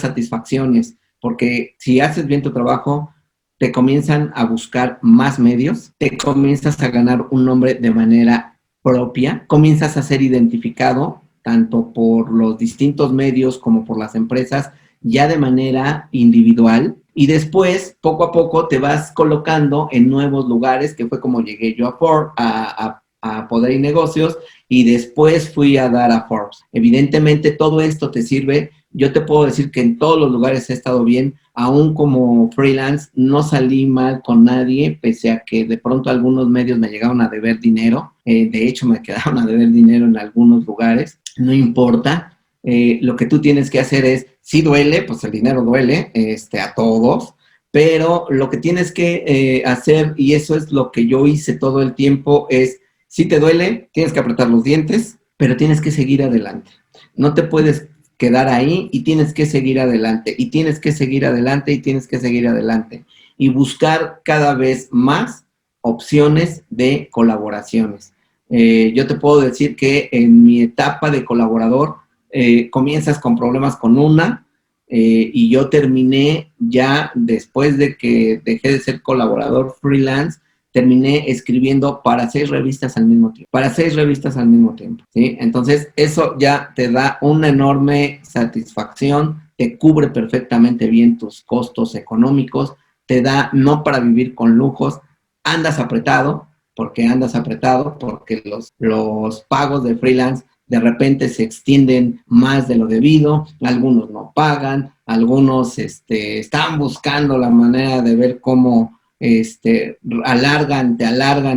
satisfacciones, porque si haces bien tu trabajo, te comienzan a buscar más medios, te comienzas a ganar un nombre de manera propia, comienzas a ser identificado tanto por los distintos medios como por las empresas, ya de manera individual, y después, poco a poco, te vas colocando en nuevos lugares, que fue como llegué yo a Poder y Negocios, y después fui a dar a Forbes. Evidentemente, todo esto te sirve. Yo te puedo decir que en todos los lugares he estado bien, aún como freelance, no salí mal con nadie, pese a que de pronto algunos medios me llegaron a deber dinero. De hecho, me quedaron a deber dinero en algunos lugares. No importa. Lo que tú tienes que hacer es, si duele, pues el dinero duele, a todos, pero lo que tienes que hacer, y eso es lo que yo hice todo el tiempo, es, si te duele, tienes que apretar los dientes, pero tienes que seguir adelante. No te puedes quedar ahí y tienes que seguir adelante, y tienes que seguir adelante, y tienes que seguir adelante, y buscar cada vez más opciones de colaboraciones. Yo te puedo decir que en mi etapa de colaborador, comienzas con problemas con una, y yo terminé ya después de que dejé de ser colaborador freelance, terminé escribiendo para 6 revistas al mismo tiempo. Para 6 revistas al mismo tiempo, ¿sí? Entonces, eso ya te da una enorme satisfacción, te cubre perfectamente bien tus costos económicos, te da no para vivir con lujos, andas apretado, porque los pagos de freelance de repente se extienden más de lo debido, algunos no pagan, algunos están buscando la manera de ver cómo te alargan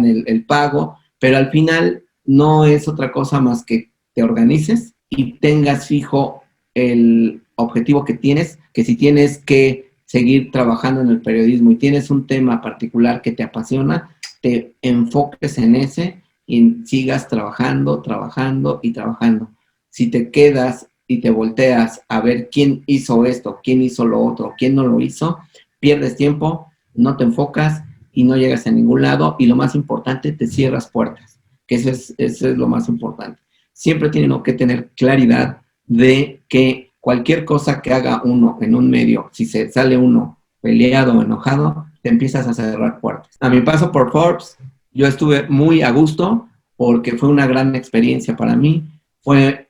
el pago, pero al final no es otra cosa más que te organices y tengas fijo el objetivo que tienes, que si tienes que seguir trabajando en el periodismo y tienes un tema particular que te apasiona, te enfoques en ese y sigas trabajando, trabajando y trabajando. Si te quedas y te volteas a ver quién hizo esto, quién hizo lo otro, quién no lo hizo, pierdes tiempo, no te enfocas y no llegas a ningún lado, y lo más importante, te cierras puertas, que eso es lo más importante. Siempre tienen que tener claridad de que cualquier cosa que haga uno en un medio, si se sale uno peleado o enojado, te empiezas a cerrar puertas. A mi paso por Forbes, yo estuve muy a gusto porque fue una gran experiencia para mí. Fue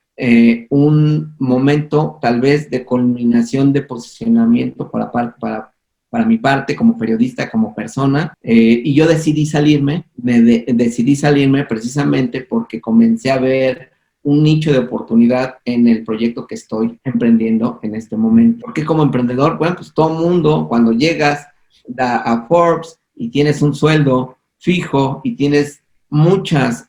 un momento tal vez de culminación de posicionamiento para mi parte como periodista, como persona, y yo decidí salirme precisamente porque comencé a ver un nicho de oportunidad en el proyecto que estoy emprendiendo en este momento. Porque como emprendedor, bueno, pues todo mundo, cuando llegas a Forbes y tienes un sueldo fijo y tienes muchas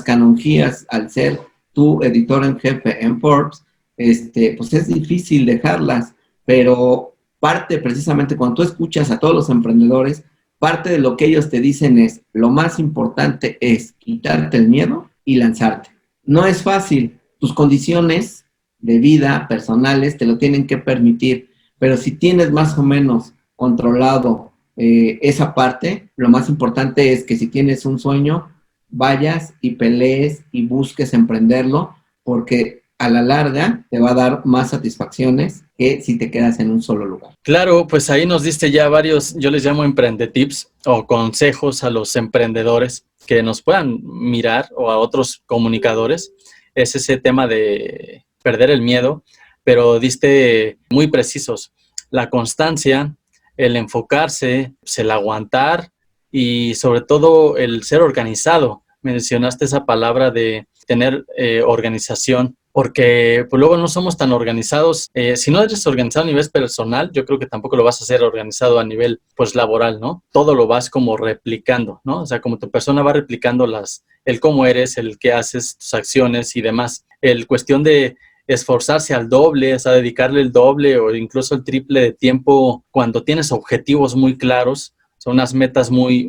canonjías al ser tu editor en jefe en Forbes, pues es difícil dejarlas, pero parte precisamente cuando tú escuchas a todos los emprendedores, parte de lo que ellos te dicen es, lo más importante es quitarte el miedo y lanzarte. No es fácil, tus condiciones de vida personales te lo tienen que permitir, pero si tienes más o menos controlado esa parte, lo más importante es que si tienes un sueño, vayas y pelees y busques emprenderlo, porque a la larga te va a dar más satisfacciones que si te quedas en un solo lugar. Claro, pues ahí nos diste ya varios, yo les llamo emprendetips o consejos a los emprendedores que nos puedan mirar, o a otros comunicadores. Es ese tema de perder el miedo, pero diste muy precisos. La constancia, el enfocarse, pues el aguantar y sobre todo el ser organizado. Mencionaste esa palabra de tener organización porque pues luego no somos tan organizados. Si no eres organizado a nivel personal, yo creo que tampoco lo vas a hacer organizado a nivel pues laboral, ¿no? Todo lo vas como replicando, ¿no? O sea, como tu persona va replicando el cómo eres, el qué haces, tus acciones y demás. El cuestión de esforzarse al doble, o sea, dedicarle el doble o incluso el triple de tiempo cuando tienes objetivos muy claros, son unas metas muy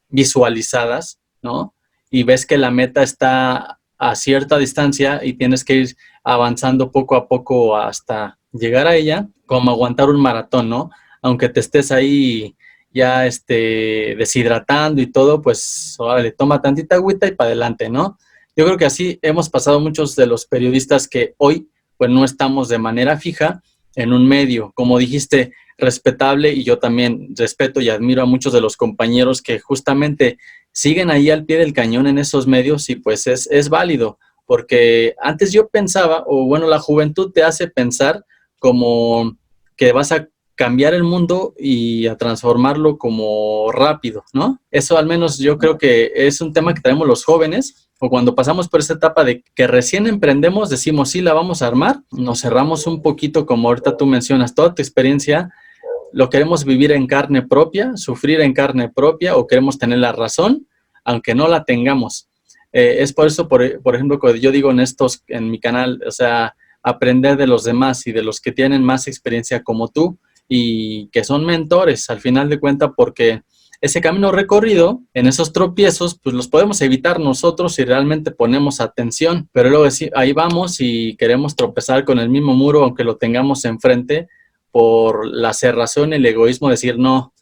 visualizadas, ¿no? Y ves que la meta está a cierta distancia y tienes que ir avanzando poco a poco hasta llegar a ella, como aguantar un maratón, ¿no? Aunque te estés ahí ya deshidratando y todo, pues órale, toma tantita agüita y para adelante, ¿no? Yo creo que así hemos pasado muchos de los periodistas que hoy pues no estamos de manera fija en un medio, como dijiste, respetable, y yo también respeto y admiro a muchos de los compañeros que justamente siguen ahí al pie del cañón en esos medios y pues es válido, porque antes yo pensaba, o bueno, la juventud te hace pensar como que vas a cambiar el mundo y a transformarlo como rápido, ¿no? Eso al menos yo creo que es un tema que tenemos los jóvenes, o cuando pasamos por esa etapa de que recién emprendemos, decimos, sí, la vamos a armar, nos cerramos un poquito, como ahorita tú mencionas, toda tu experiencia lo queremos vivir en carne propia, sufrir en carne propia, o queremos tener la razón, aunque no la tengamos. Es por eso, por ejemplo, que yo digo en mi canal, o sea, aprender de los demás y de los que tienen más experiencia como tú y que son mentores al final de cuentas, porque ese camino recorrido, en esos tropiezos, pues los podemos evitar nosotros si realmente ponemos atención, pero luego ahí vamos y queremos tropezar con el mismo muro, aunque lo tengamos enfrente, por la cerrazón y el egoísmo, decir, no,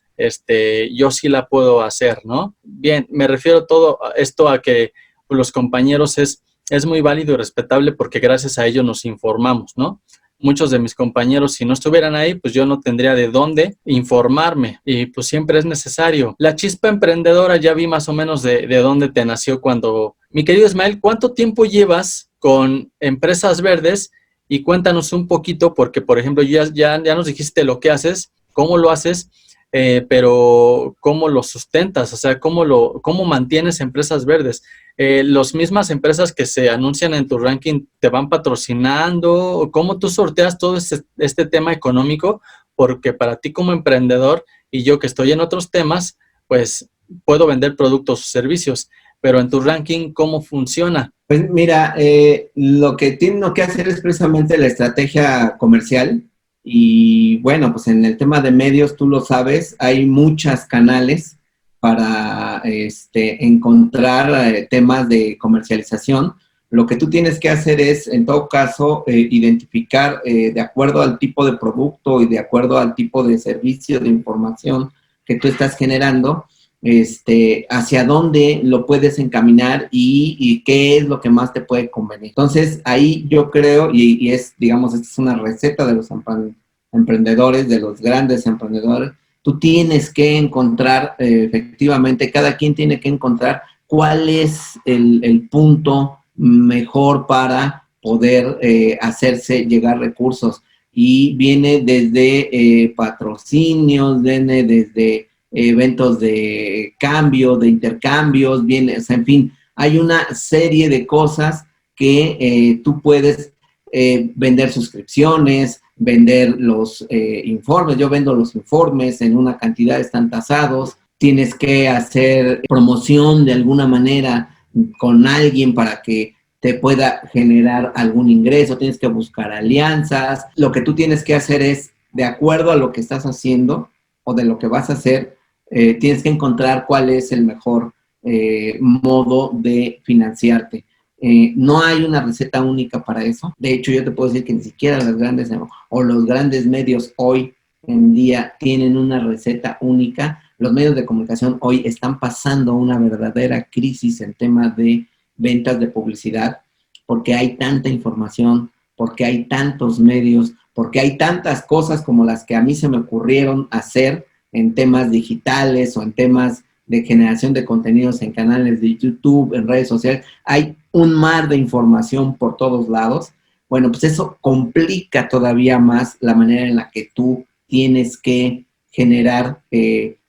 yo sí la puedo hacer, ¿no? Bien, me refiero todo esto a que los compañeros es muy válido y respetable porque gracias a ellos nos informamos, ¿no? Muchos de mis compañeros, si no estuvieran ahí, pues yo no tendría de dónde informarme y pues siempre es necesario. La chispa emprendedora, ya vi más o menos de dónde te nació cuando... Mi querido Ismael, ¿cuánto tiempo llevas con Empresas Verdes? Y cuéntanos un poquito, porque por ejemplo ya nos dijiste lo que haces, cómo lo haces, pero cómo lo sustentas, o sea, cómo mantienes Empresas Verdes. Las mismas empresas que se anuncian en tu ranking te van patrocinando, ¿cómo tú sorteas todo este tema económico? Porque para ti como emprendedor y yo que estoy en otros temas, pues puedo vender productos o servicios, pero en tu ranking, ¿cómo funciona? Pues mira, lo que tiene que hacer es precisamente la estrategia comercial y bueno, pues en el tema de medios, tú lo sabes, hay muchos canales para encontrar temas de comercialización. Lo que tú tienes que hacer es, en todo caso, identificar de acuerdo al tipo de producto y de acuerdo al tipo de servicio de información que tú estás generando, hacia dónde lo puedes encaminar y qué es lo que más te puede convenir. Entonces, ahí yo creo, y es, digamos, esta es una receta de los emprendedores, de los grandes emprendedores, tú tienes que encontrar, efectivamente, cada quien tiene que encontrar cuál es el punto mejor para poder hacerse llegar recursos. Y viene desde patrocinios, viene desde eventos de cambio, de intercambios, viene, o sea, en fin, hay una serie de cosas que tú puedes vender suscripciones, vender los informes. Yo vendo los informes en una cantidad, están tasados. Tienes que hacer promoción de alguna manera con alguien para que te pueda generar algún ingreso. Tienes que buscar alianzas. Lo que tú tienes que hacer es, de acuerdo a lo que estás haciendo o de lo que vas a hacer, tienes que encontrar cuál es el mejor modo de financiarte. No hay una receta única para eso. De hecho, yo te puedo decir que ni siquiera las grandes o los grandes medios hoy en día tienen una receta única. Los medios de comunicación hoy están pasando una verdadera crisis en temas de ventas de publicidad, porque hay tanta información, porque hay tantos medios, porque hay tantas cosas como las que a mí se me ocurrieron hacer en temas digitales o en temas de generación de contenidos en canales de YouTube, en redes sociales. Hay un mar de información por todos lados. Bueno, pues eso complica todavía más la manera en la que tú tienes que generar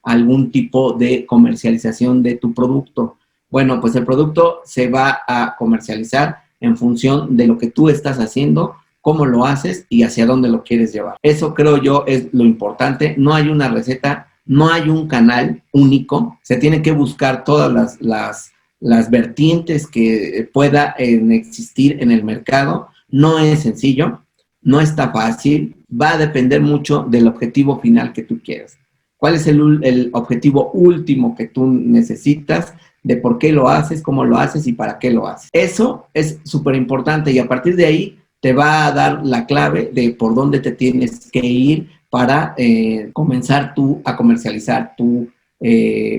algún tipo de comercialización de tu producto. Bueno, pues el producto se va a comercializar en función de lo que tú estás haciendo, cómo lo haces y hacia dónde lo quieres llevar. Eso creo yo es lo importante. No hay una receta, no hay un canal único. Se tiene que buscar todas las vertientes que pueda existir en el mercado. No es sencillo, no está fácil. Va a depender mucho del objetivo final que tú quieras. ¿Cuál es el objetivo último que tú necesitas? De por qué lo haces, cómo lo haces y para qué lo haces. Eso es súper importante y a partir de ahí te va a dar la clave de por dónde te tienes que ir para comenzar tú a comercializar tu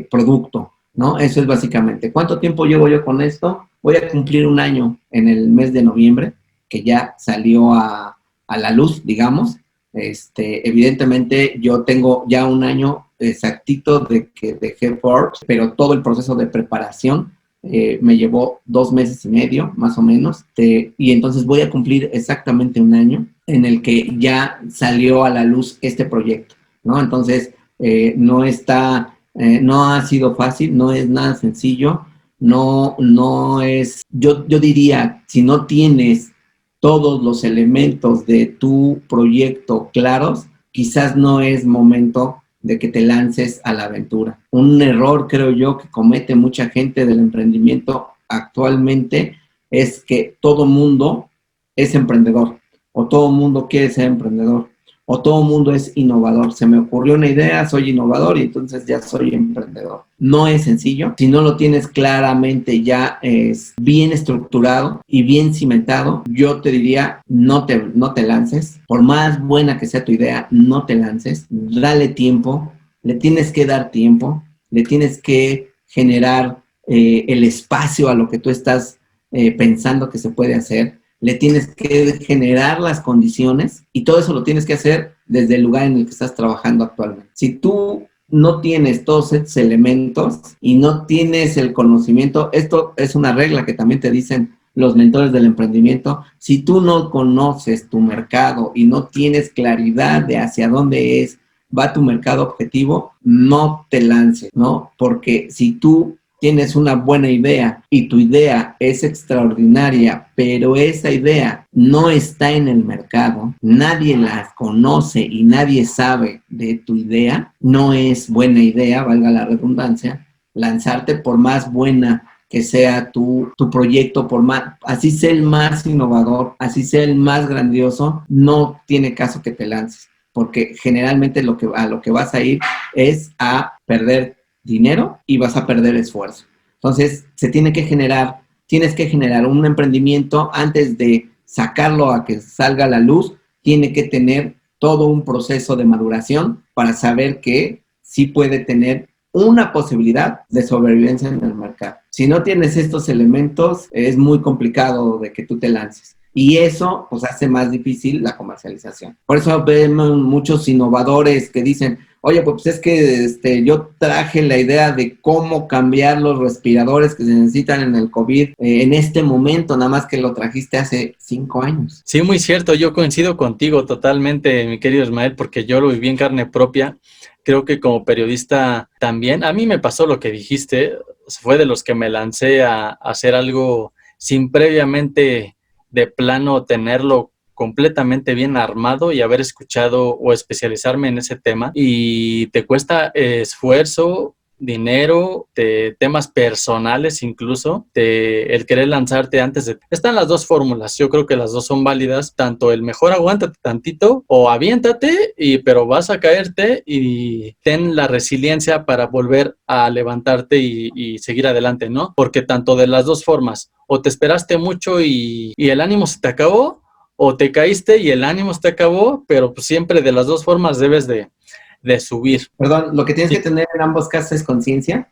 producto, ¿no? Eso es básicamente. ¿Cuánto tiempo llevo yo con esto? Voy a cumplir un año en el mes de noviembre, que ya salió a la luz, digamos. Evidentemente yo tengo ya un año exactito de que dejé Forbes, pero todo el proceso de preparación me llevó 2 meses y medio, más o menos, y entonces voy a cumplir exactamente un año en el que ya salió a la luz este proyecto, ¿no? Entonces, no ha sido fácil, no es nada sencillo, no es, yo diría, si no tienes todos los elementos de tu proyecto claros, quizás no es momento de que te lances a la aventura. Un error, creo yo, que comete mucha gente del emprendimiento actualmente es que todo mundo es emprendedor, o todo mundo quiere ser emprendedor, o todo mundo es innovador. Se me ocurrió una idea, soy innovador y entonces ya soy emprendedor. No es sencillo. Si no lo tienes claramente ya bien estructurado y bien cimentado, yo te diría, no te lances. Por más buena que sea tu idea, no te lances. Dale tiempo, le tienes que dar tiempo, le tienes que generar el espacio a lo que tú estás pensando que se puede hacer. Le tienes que generar las condiciones y todo eso lo tienes que hacer desde el lugar en el que estás trabajando actualmente. Si tú no tienes todos estos elementos y no tienes el conocimiento, esto es una regla que también te dicen los mentores del emprendimiento, si tú no conoces tu mercado y no tienes claridad de hacia dónde va tu mercado objetivo, no te lances, ¿no? Porque si tú tienes una buena idea y tu idea es extraordinaria, pero esa idea no está en el mercado, nadie la conoce y nadie sabe de tu idea, no es buena idea, valga la redundancia, lanzarte por más buena que sea tu proyecto, por más, así sea el más innovador, así sea el más grandioso, no tiene caso que te lances, porque generalmente a lo que vas a ir es a perder dinero y vas a perder esfuerzo. Entonces, tienes que generar un emprendimiento antes de sacarlo a que salga a la luz, tiene que tener todo un proceso de maduración para saber que sí puede tener una posibilidad de sobrevivencia en el mercado. Si no tienes estos elementos, es muy complicado de que tú te lances. Y eso, pues, hace más difícil la comercialización. Por eso vemos muchos innovadores que dicen, oye, pues es que yo traje la idea de cómo cambiar los respiradores que se necesitan en el COVID en este momento, nada más que lo trajiste hace 5 años. Sí, muy cierto. Yo coincido contigo totalmente, mi querido Ismael, porque yo lo viví en carne propia. Creo que como periodista también, a mí me pasó lo que dijiste, fue de los que me lancé a hacer algo sin previamente de plano tenerlo completamente bien armado y haber escuchado o especializarme en ese tema. Y te cuesta esfuerzo, dinero, temas personales incluso, el querer lanzarte antes de... Están las dos fórmulas, yo creo que las dos son válidas, tanto el mejor aguántate tantito o aviéntate, pero vas a caerte y ten la resiliencia para volver a levantarte y seguir adelante, ¿no? Porque tanto de las dos formas, o te esperaste mucho y el ánimo se te acabó, o te caíste y el ánimo se te acabó, pero pues siempre de las dos formas debes de subir. Perdón, lo que tienes Sí. que tener en ambos casos es conciencia.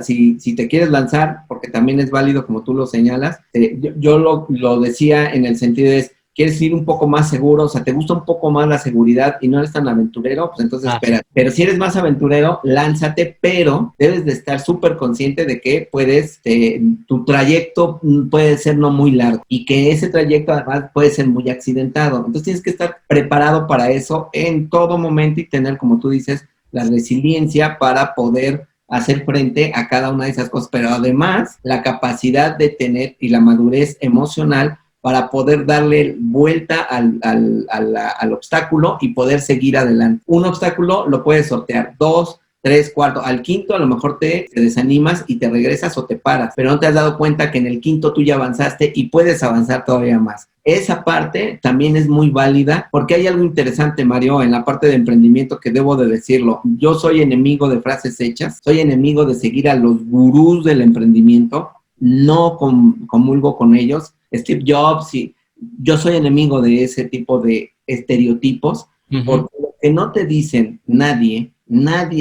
Si te quieres lanzar, porque también es válido como tú lo señalas, yo lo decía en el sentido de, quieres ir un poco más seguro, o sea, te gusta un poco más la seguridad y no eres tan aventurero, pues entonces espera. Sí. Pero si eres más aventurero, lánzate, pero debes de estar súper consciente de que tu trayecto puede ser no muy largo y que ese trayecto además puede ser muy accidentado. Entonces tienes que estar preparado para eso en todo momento y tener, como tú dices, la resiliencia para poder hacer frente a cada una de esas cosas, pero además la capacidad de tener y la madurez emocional para poder darle vuelta al obstáculo y poder seguir adelante. Un obstáculo lo puedes sortear, 2, 3, 4, al quinto a lo mejor te desanimas y te regresas o te paras, pero no te has dado cuenta que en el quinto tú ya avanzaste y puedes avanzar todavía más. Esa parte también es muy válida porque hay algo interesante, Mario, en la parte de emprendimiento que debo de decirlo. Yo soy enemigo de frases hechas, soy enemigo de seguir a los gurús del emprendimiento, no comulgo con ellos. Steve Jobs, y yo soy enemigo de ese tipo de estereotipos, porque lo que no te dicen nadie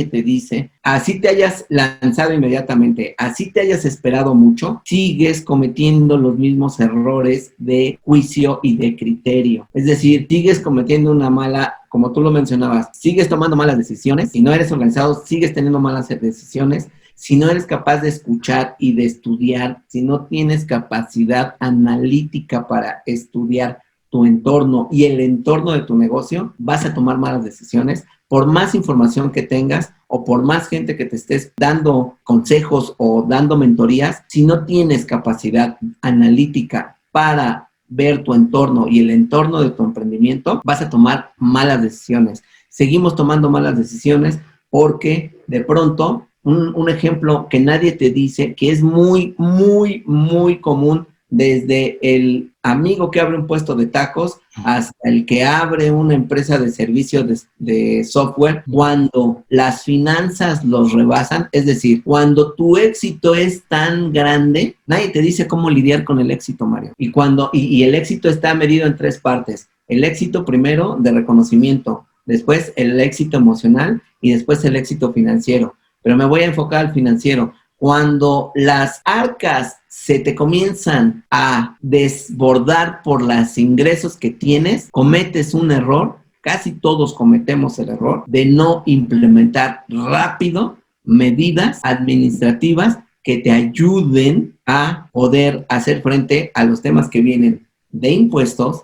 te dice, así te hayas lanzado inmediatamente, así te hayas esperado mucho, sigues cometiendo los mismos errores de juicio y de criterio. Es decir, sigues cometiendo una mala, como tú lo mencionabas, sigues tomando malas decisiones, si no eres organizado, sigues teniendo malas decisiones, si no eres capaz de escuchar y de estudiar, si no tienes capacidad analítica para estudiar tu entorno y el entorno de tu negocio, vas a tomar malas decisiones. Por más información que tengas o por más gente que te estés dando consejos o dando mentorías, si no tienes capacidad analítica para ver tu entorno y el entorno de tu emprendimiento, vas a tomar malas decisiones. Seguimos tomando malas decisiones porque de pronto, un ejemplo que nadie te dice, que es muy, muy, muy común, desde el amigo que abre un puesto de tacos hasta el que abre una empresa de servicios de software, cuando las finanzas los rebasan, es decir, cuando tu éxito es tan grande, nadie te dice cómo lidiar con el éxito, Mario. Y el éxito está medido en 3 partes. El éxito primero de reconocimiento, después el éxito emocional y después el éxito financiero. Pero me voy a enfocar al financiero. Cuando las arcas se te comienzan a desbordar por los ingresos que tienes, cometes un error, casi todos cometemos el error, de no implementar rápido medidas administrativas que te ayuden a poder hacer frente a los temas que vienen de impuestos,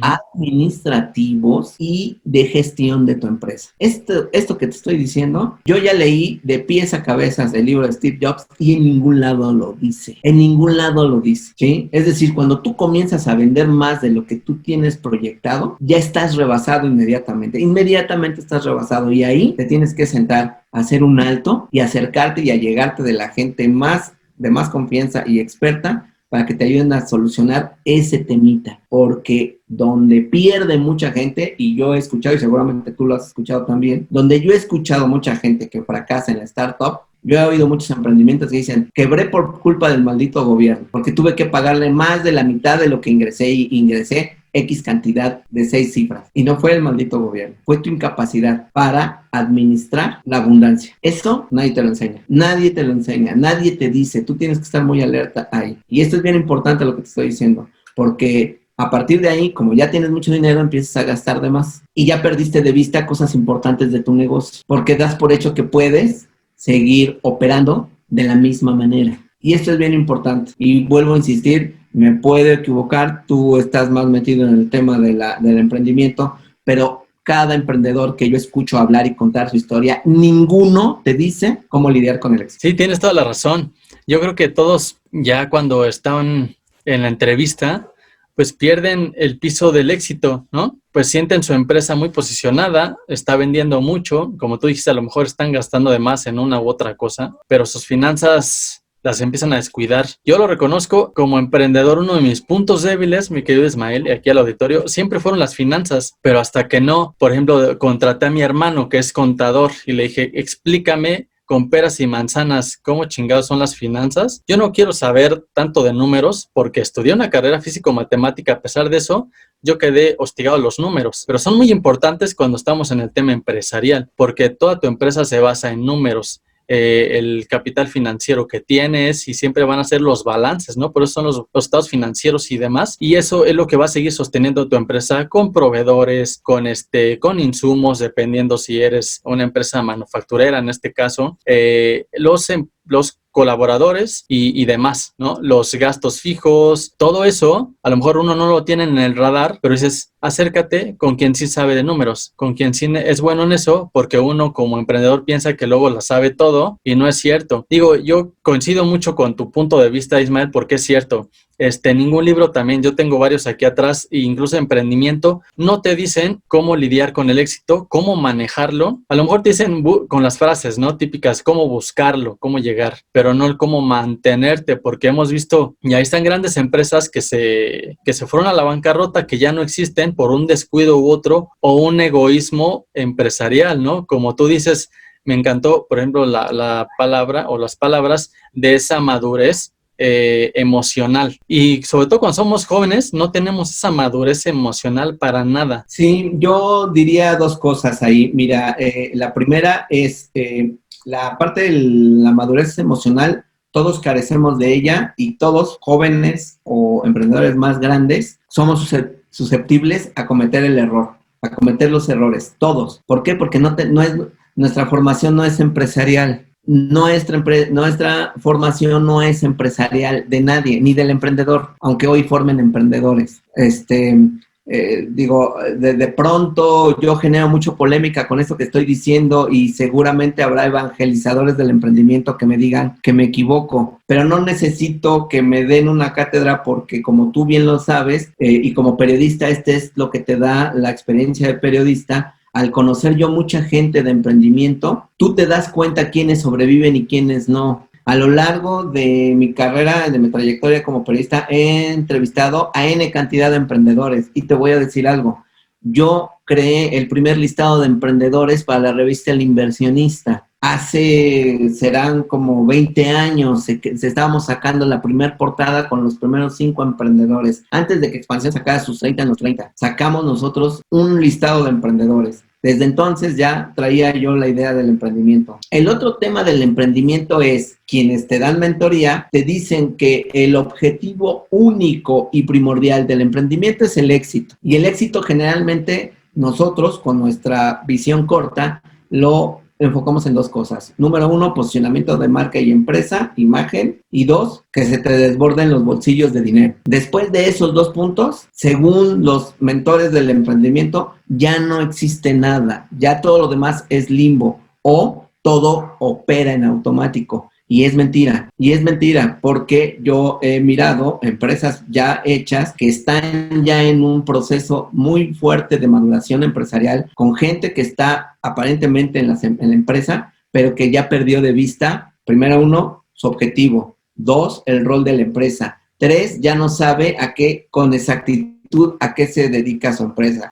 administrativos y de gestión de tu empresa. Esto que te estoy diciendo, yo ya leí de pies a cabezas el libro de Steve Jobs y en ningún lado lo dice. En ningún lado lo dice, ¿sí? Es decir, cuando tú comienzas a vender más de lo que tú tienes proyectado, ya estás rebasado inmediatamente. Inmediatamente estás rebasado y ahí te tienes que sentar a hacer un alto y acercarte y allegarte de la gente de más confianza y experta para que te ayuden a solucionar ese temita, porque donde pierde mucha gente, y yo he escuchado, y seguramente tú lo has escuchado también, donde yo he escuchado mucha gente que fracasa en la startup, yo he oído muchos emprendimientos que dicen, quebré por culpa del maldito gobierno, porque tuve que pagarle más de la mitad de lo que ingresé X cantidad de 6 cifras. Y no fue el maldito gobierno, fue tu incapacidad para administrar la abundancia. Eso nadie te lo enseña. Nadie te lo enseña, nadie te dice. Tú tienes que estar muy alerta ahí. Y esto es bien importante lo que te estoy diciendo, porque a partir de ahí, como ya tienes mucho dinero, empiezas a gastar de más. Y ya perdiste de vista cosas importantes de tu negocio, porque das por hecho que puedes seguir operando de la misma manera. Y esto es bien importante. Y vuelvo a insistir, me puedo equivocar, tú estás más metido en el tema del emprendimiento, pero cada emprendedor que yo escucho hablar y contar su historia, ninguno te dice cómo lidiar con el éxito. Sí, tienes toda la razón. Yo creo que todos ya cuando están en la entrevista, pues pierden el piso del éxito, ¿no? Pues sienten su empresa muy posicionada, está vendiendo mucho, como tú dijiste, a lo mejor están gastando de más en una u otra cosa, pero sus finanzas las empiezan a descuidar. Yo lo reconozco como emprendedor, uno de mis puntos débiles, mi querido Ismael, y aquí al auditorio, siempre fueron las finanzas, pero hasta que no, por ejemplo, contraté a mi hermano que es contador y le dije, explícame con peras y manzanas cómo chingados son las finanzas. Yo no quiero saber tanto de números porque estudié una carrera físico-matemática. A pesar de eso, yo quedé hostigado a los números, pero son muy importantes cuando estamos en el tema empresarial porque toda tu empresa se basa en números. El capital financiero que tienes y siempre van a ser los balances, ¿no? Por eso son los estados financieros y demás. Y eso es lo que va a seguir sosteniendo tu empresa con proveedores, con insumos, dependiendo si eres una empresa manufacturera en este caso. los colaboradores y demás, ¿no? Los gastos fijos, todo eso, a lo mejor uno no lo tiene en el radar, pero dices, acércate con quien sí sabe de números, con quien sí es bueno en eso, porque uno como emprendedor piensa que luego lo sabe todo y no es cierto. Digo, yo coincido mucho con tu punto de vista, Ismael, porque es cierto. Ningún libro también, yo tengo varios aquí atrás, e incluso emprendimiento, no te dicen cómo lidiar con el éxito, cómo manejarlo. A lo mejor te dicen con las frases, ¿no? Típicas, cómo buscarlo, cómo llegar, pero no el cómo mantenerte, porque hemos visto, y ahí están grandes empresas que se fueron a la bancarrota, que ya no existen por un descuido u otro, o un egoísmo empresarial, ¿no? Como tú dices, me encantó, por ejemplo, la palabra o las palabras de esa madurez emocional. Y sobre todo cuando somos jóvenes, no tenemos esa madurez emocional para nada. Sí, yo diría dos cosas ahí. Mira, la primera es la parte de la madurez emocional, todos carecemos de ella y todos, jóvenes o emprendedores más grandes, somos susceptibles a cometer el error, a cometer los errores, todos. ¿Por qué? Porque nuestra formación no es empresarial. Nuestra formación no es empresarial de nadie, ni del emprendedor, aunque hoy formen emprendedores. De pronto yo genero mucho polémica con esto que estoy diciendo y seguramente habrá evangelizadores del emprendimiento que me digan que me equivoco, pero no necesito que me den una cátedra porque, como tú bien lo sabes, y como periodista, es lo que te da la experiencia de periodista. Al conocer yo mucha gente de emprendimiento, tú te das cuenta quiénes sobreviven y quiénes no. A lo largo de mi carrera, de mi trayectoria como periodista, he entrevistado a N cantidad de emprendedores. Y te voy a decir algo. Yo creé el primer listado de emprendedores para la revista El Inversionista. Serán como 20 años, estábamos sacando la primera portada con los primeros 5 emprendedores. Antes de que Expansión sacara sus 30 en los 30, sacamos nosotros un listado de emprendedores. Desde entonces ya traía yo la idea del emprendimiento. El otro tema del emprendimiento es, quienes te dan mentoría, te dicen que el objetivo único y primordial del emprendimiento es el éxito. Y el éxito generalmente nosotros, con nuestra visión corta, lo enfocamos en dos cosas. Número 1, posicionamiento de marca y empresa, imagen. Y 2, que se te desborden los bolsillos de dinero. Después de esos 2 puntos, según los mentores del emprendimiento, ya no existe nada. Ya todo lo demás es limbo o todo opera en automático. Y es mentira porque yo he mirado empresas ya hechas que están ya en un proceso muy fuerte de maduración empresarial con gente que está aparentemente en la empresa, pero que ya perdió de vista, primero 1, su objetivo, 2, el rol de la empresa, 3, ya no sabe con exactitud a qué se dedica su empresa.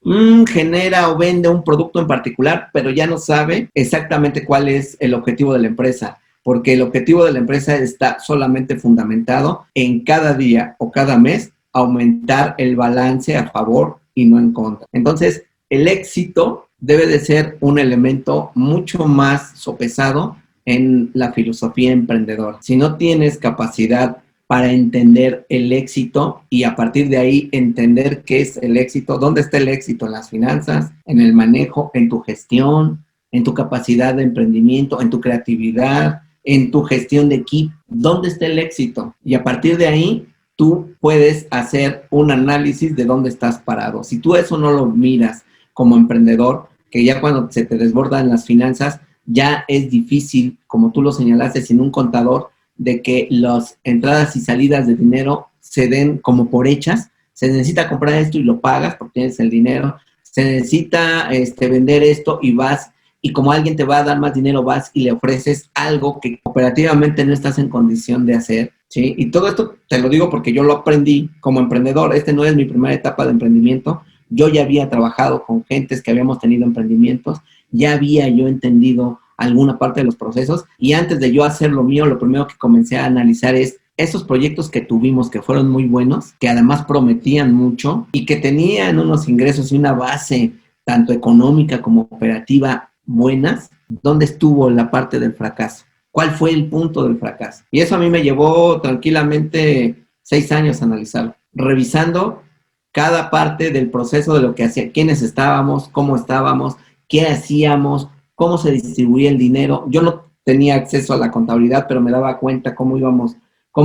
Genera o vende un producto en particular, pero ya no sabe exactamente cuál es el objetivo de la empresa. Porque el objetivo de la empresa está solamente fundamentado en cada día o cada mes aumentar el balance a favor y no en contra. Entonces, el éxito debe de ser un elemento mucho más sopesado en la filosofía emprendedora. Si no tienes capacidad para entender el éxito y a partir de ahí entender qué es el éxito, dónde está el éxito en las finanzas, en el manejo, en tu gestión, en tu capacidad de emprendimiento, en tu creatividad, en tu gestión de equipo, ¿dónde está el éxito? Y a partir de ahí, tú puedes hacer un análisis de dónde estás parado. Si tú eso no lo miras como emprendedor, que ya cuando se te desbordan las finanzas, ya es difícil, como tú lo señalaste, sin un contador, de que las entradas y salidas de dinero se den como por hechas. Se necesita comprar esto y lo pagas porque tienes el dinero. Se necesita vender esto y vas. Y como alguien te va a dar más dinero, vas y le ofreces algo que operativamente no estás en condición de hacer, ¿sí? Y todo esto te lo digo porque yo lo aprendí como emprendedor. No es mi primera etapa de emprendimiento. Yo ya había trabajado con gentes que habíamos tenido emprendimientos. Ya había yo entendido alguna parte de los procesos. Y antes de yo hacer lo mío, lo primero que comencé a analizar es esos proyectos que tuvimos, que fueron muy buenos, que además prometían mucho y que tenían unos ingresos y una base tanto económica como operativa buenas, ¿dónde estuvo la parte del fracaso? ¿Cuál fue el punto del fracaso? Y eso a mí me llevó tranquilamente 6 años analizarlo, revisando cada parte del proceso de lo que hacía, quiénes estábamos, cómo estábamos, qué hacíamos, cómo se distribuía el dinero. Yo no tenía acceso a la contabilidad, pero me daba cuenta cómo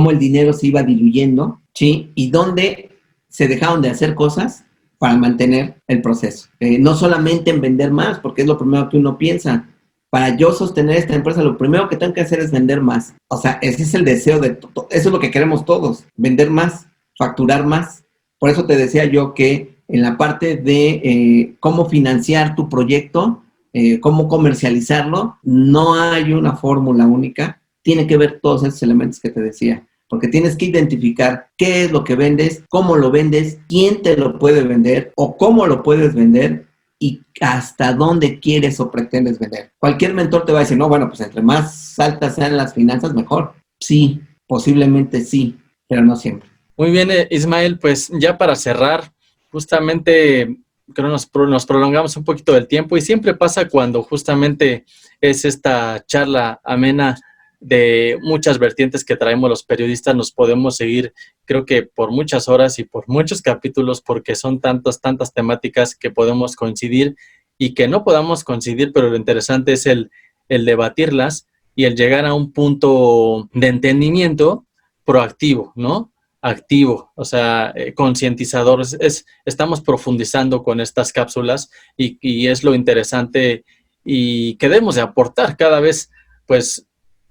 el dinero se iba diluyendo, ¿sí? Y dónde se dejaron de hacer cosas para mantener el proceso. No solamente en vender más, porque es lo primero que uno piensa. Para yo sostener esta empresa, lo primero que tengo que hacer es vender más. O sea, ese es el deseo eso es lo que queremos todos, vender más, facturar más. Por eso te decía yo que en la parte de cómo financiar tu proyecto, cómo comercializarlo, no hay una fórmula única. Tiene que ver todos esos elementos que te decía, porque tienes que identificar qué es lo que vendes, cómo lo vendes, quién te lo puede vender o cómo lo puedes vender y hasta dónde quieres o pretendes vender. Cualquier mentor te va a decir, no, bueno, pues entre más altas sean las finanzas, mejor. Sí, posiblemente sí, pero no siempre. Muy bien, Ismael, pues ya para cerrar, justamente creo nos prolongamos un poquito del tiempo y siempre pasa cuando justamente es esta charla amena de muchas vertientes que traemos los periodistas, nos podemos seguir creo que por muchas horas y por muchos capítulos porque son tantas temáticas que podemos coincidir y que no podamos coincidir, pero lo interesante es el debatirlas y el llegar a un punto de entendimiento proactivo, ¿no? Activo, o sea, concientizador. Estamos profundizando con estas cápsulas y es lo interesante y que debemos de aportar cada vez, pues,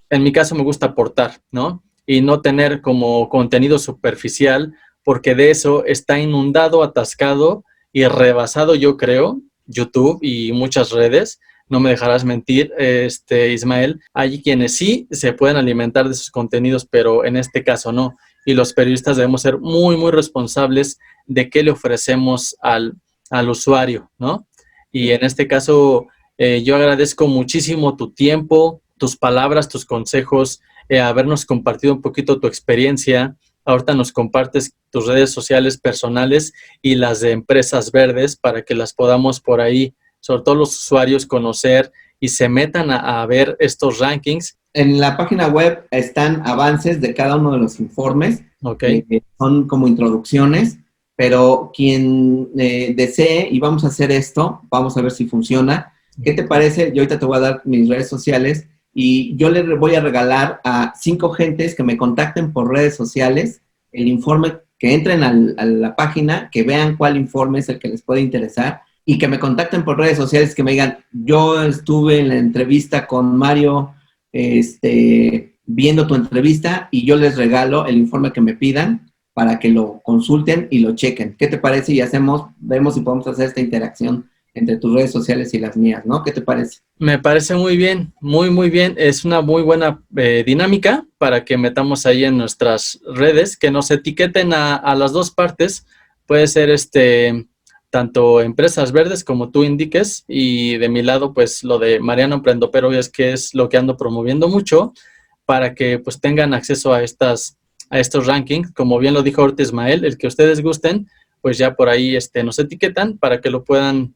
en mi caso me gusta aportar, ¿no? Y no tener como contenido superficial, porque de eso está inundado, atascado y rebasado, yo creo, YouTube y muchas redes. No me dejarás mentir, Ismael. Hay quienes sí se pueden alimentar de esos contenidos, pero en este caso no. Y los periodistas debemos ser muy, muy responsables de qué le ofrecemos al usuario, ¿no? Y en este caso, yo agradezco muchísimo tu tiempo, tus palabras, tus consejos, habernos compartido un poquito tu experiencia. Ahorita nos compartes tus redes sociales personales y las de Empresas Verdes para que las podamos por ahí, sobre todo los usuarios, conocer y se metan a ver estos rankings. En la página web están avances de cada uno de los informes. Okay. Son como introducciones, pero quien desee, y vamos a hacer esto, vamos a ver si funciona. ¿Qué te parece? Yo ahorita te voy a dar mis redes sociales y yo le voy a regalar a 5 gentes que me contacten por redes sociales el informe, que entren a la página, que vean cuál informe es el que les puede interesar y que me contacten por redes sociales, que me digan, yo estuve en la entrevista con Mario, viendo tu entrevista y yo les regalo el informe que me pidan para que lo consulten y lo chequen. ¿Qué te parece? Y vemos si podemos hacer esta interacción entre tus redes sociales y las mías, ¿no? ¿Qué te parece? Me parece muy bien, muy, muy bien. Es una muy buena dinámica para que metamos ahí en nuestras redes, que nos etiqueten a las dos partes. Puede ser tanto Empresas Verdes como tú indiques, y de mi lado, pues lo de Mariano Emprendo, pero es que es lo que ando promoviendo mucho para que pues tengan acceso a estos rankings. Como bien lo dijo ahorita Ismael, el que ustedes gusten, pues ya por ahí nos etiquetan para que nos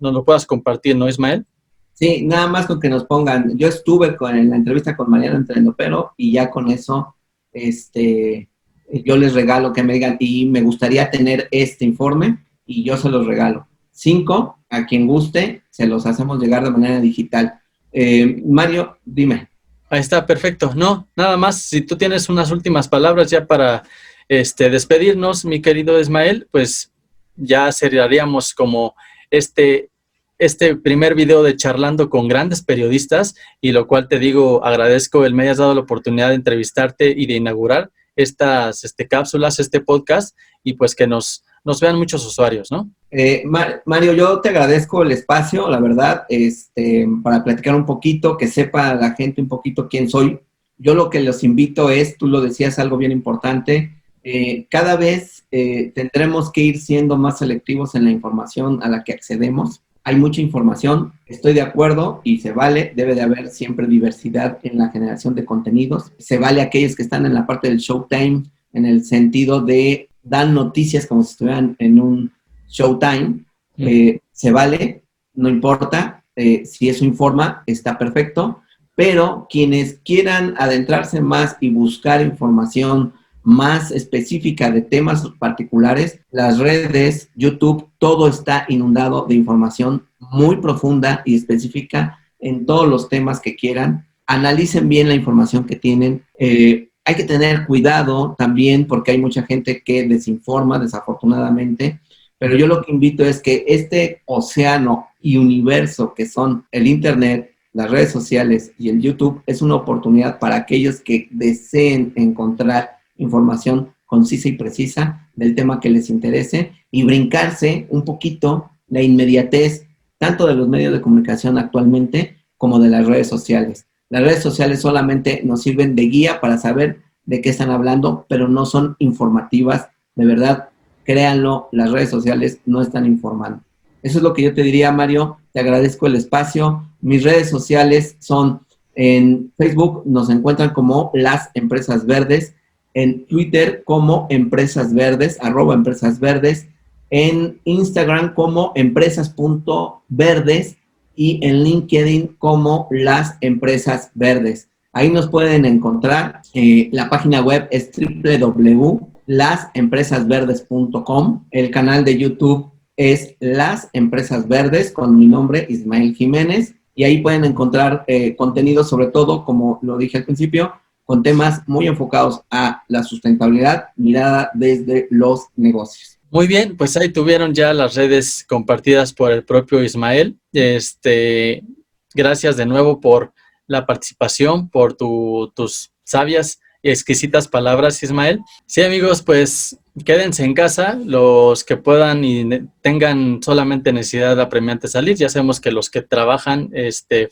lo puedas compartir, ¿no, Ismael? Sí, nada más con que nos pongan, yo estuve en la entrevista con Mariano Entrenopero y ya con eso, yo les regalo que me digan, y me gustaría tener este informe y yo se los regalo. 5, a quien guste, se los hacemos llegar de manera digital. Mario, dime. Ahí está, perfecto. No, nada más, si tú tienes unas últimas palabras ya para despedirnos, mi querido Ismael, pues ya cerraríamos como este primer video de charlando con grandes periodistas, y lo cual te digo, agradezco el me hayas dado la oportunidad de entrevistarte y de inaugurar estas cápsulas, este podcast, y pues que nos vean muchos usuarios, ¿no? Mario, yo te agradezco el espacio, la verdad, para platicar un poquito, que sepa la gente un poquito quién soy. Yo lo que los invito es, tú lo decías, algo bien importante, cada vez tendremos que ir siendo más selectivos en la información a la que accedemos. Hay mucha información, estoy de acuerdo y se vale, debe de haber siempre diversidad en la generación de contenidos. Se vale aquellos que están en la parte del Showtime, en el sentido de dar noticias como si estuvieran en un Showtime. Se vale, no importa, si eso informa, está perfecto, pero quienes quieran adentrarse más y buscar información más específica de temas particulares, las redes, YouTube, todo está inundado de información muy profunda y específica en todos los temas que quieran. analicen bien la información que tienen. Hay que tener cuidado también porque hay mucha gente que desinforma, desafortunadamente, pero yo lo que invito es que este océano y universo que son el Internet, las redes sociales y el YouTube es una oportunidad para aquellos que deseen encontrar información concisa y precisa del tema que les interese y brincarse un poquito la inmediatez tanto de los medios de comunicación actualmente como de las redes sociales. Las redes sociales solamente nos sirven de guía para saber de qué están hablando, pero no son informativas. De verdad, créanlo, las redes sociales no están informando. Eso es lo que yo te diría, Mario. Te agradezco el espacio. Mis redes sociales son en Facebook, nos encuentran como Las Empresas Verdes, en Twitter como Empresas Verdes, @Empresas Verdes, en Instagram como empresas.verdes y en LinkedIn como Las Empresas Verdes. Ahí nos pueden encontrar. La página web es www.lasempresasverdes.com. El canal de YouTube es Las Empresas Verdes con mi nombre, Ismael Jiménez. Y ahí pueden encontrar contenido, sobre todo, como lo dije al principio, con temas muy enfocados a la sustentabilidad mirada desde los negocios. Muy bien, pues ahí tuvieron ya las redes compartidas por el propio Ismael. Gracias de nuevo por la participación, por tus sabias y exquisitas palabras, Ismael. Sí, amigos, pues quédense en casa, los que puedan y tengan solamente necesidad apremiante salir. Ya sabemos que los que trabajan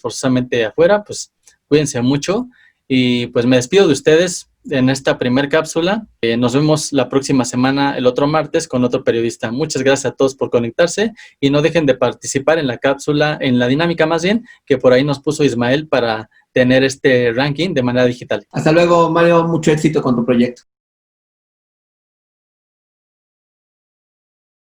forzosamente afuera, pues cuídense mucho. Y pues me despido de ustedes en esta primer cápsula. Nos vemos la próxima semana, el otro martes, con otro periodista. Muchas gracias a todos por conectarse y no dejen de participar en la cápsula, en la dinámica más bien, que por ahí nos puso Ismael para tener este ranking de manera digital. Hasta luego, Mario. Mucho éxito con tu proyecto.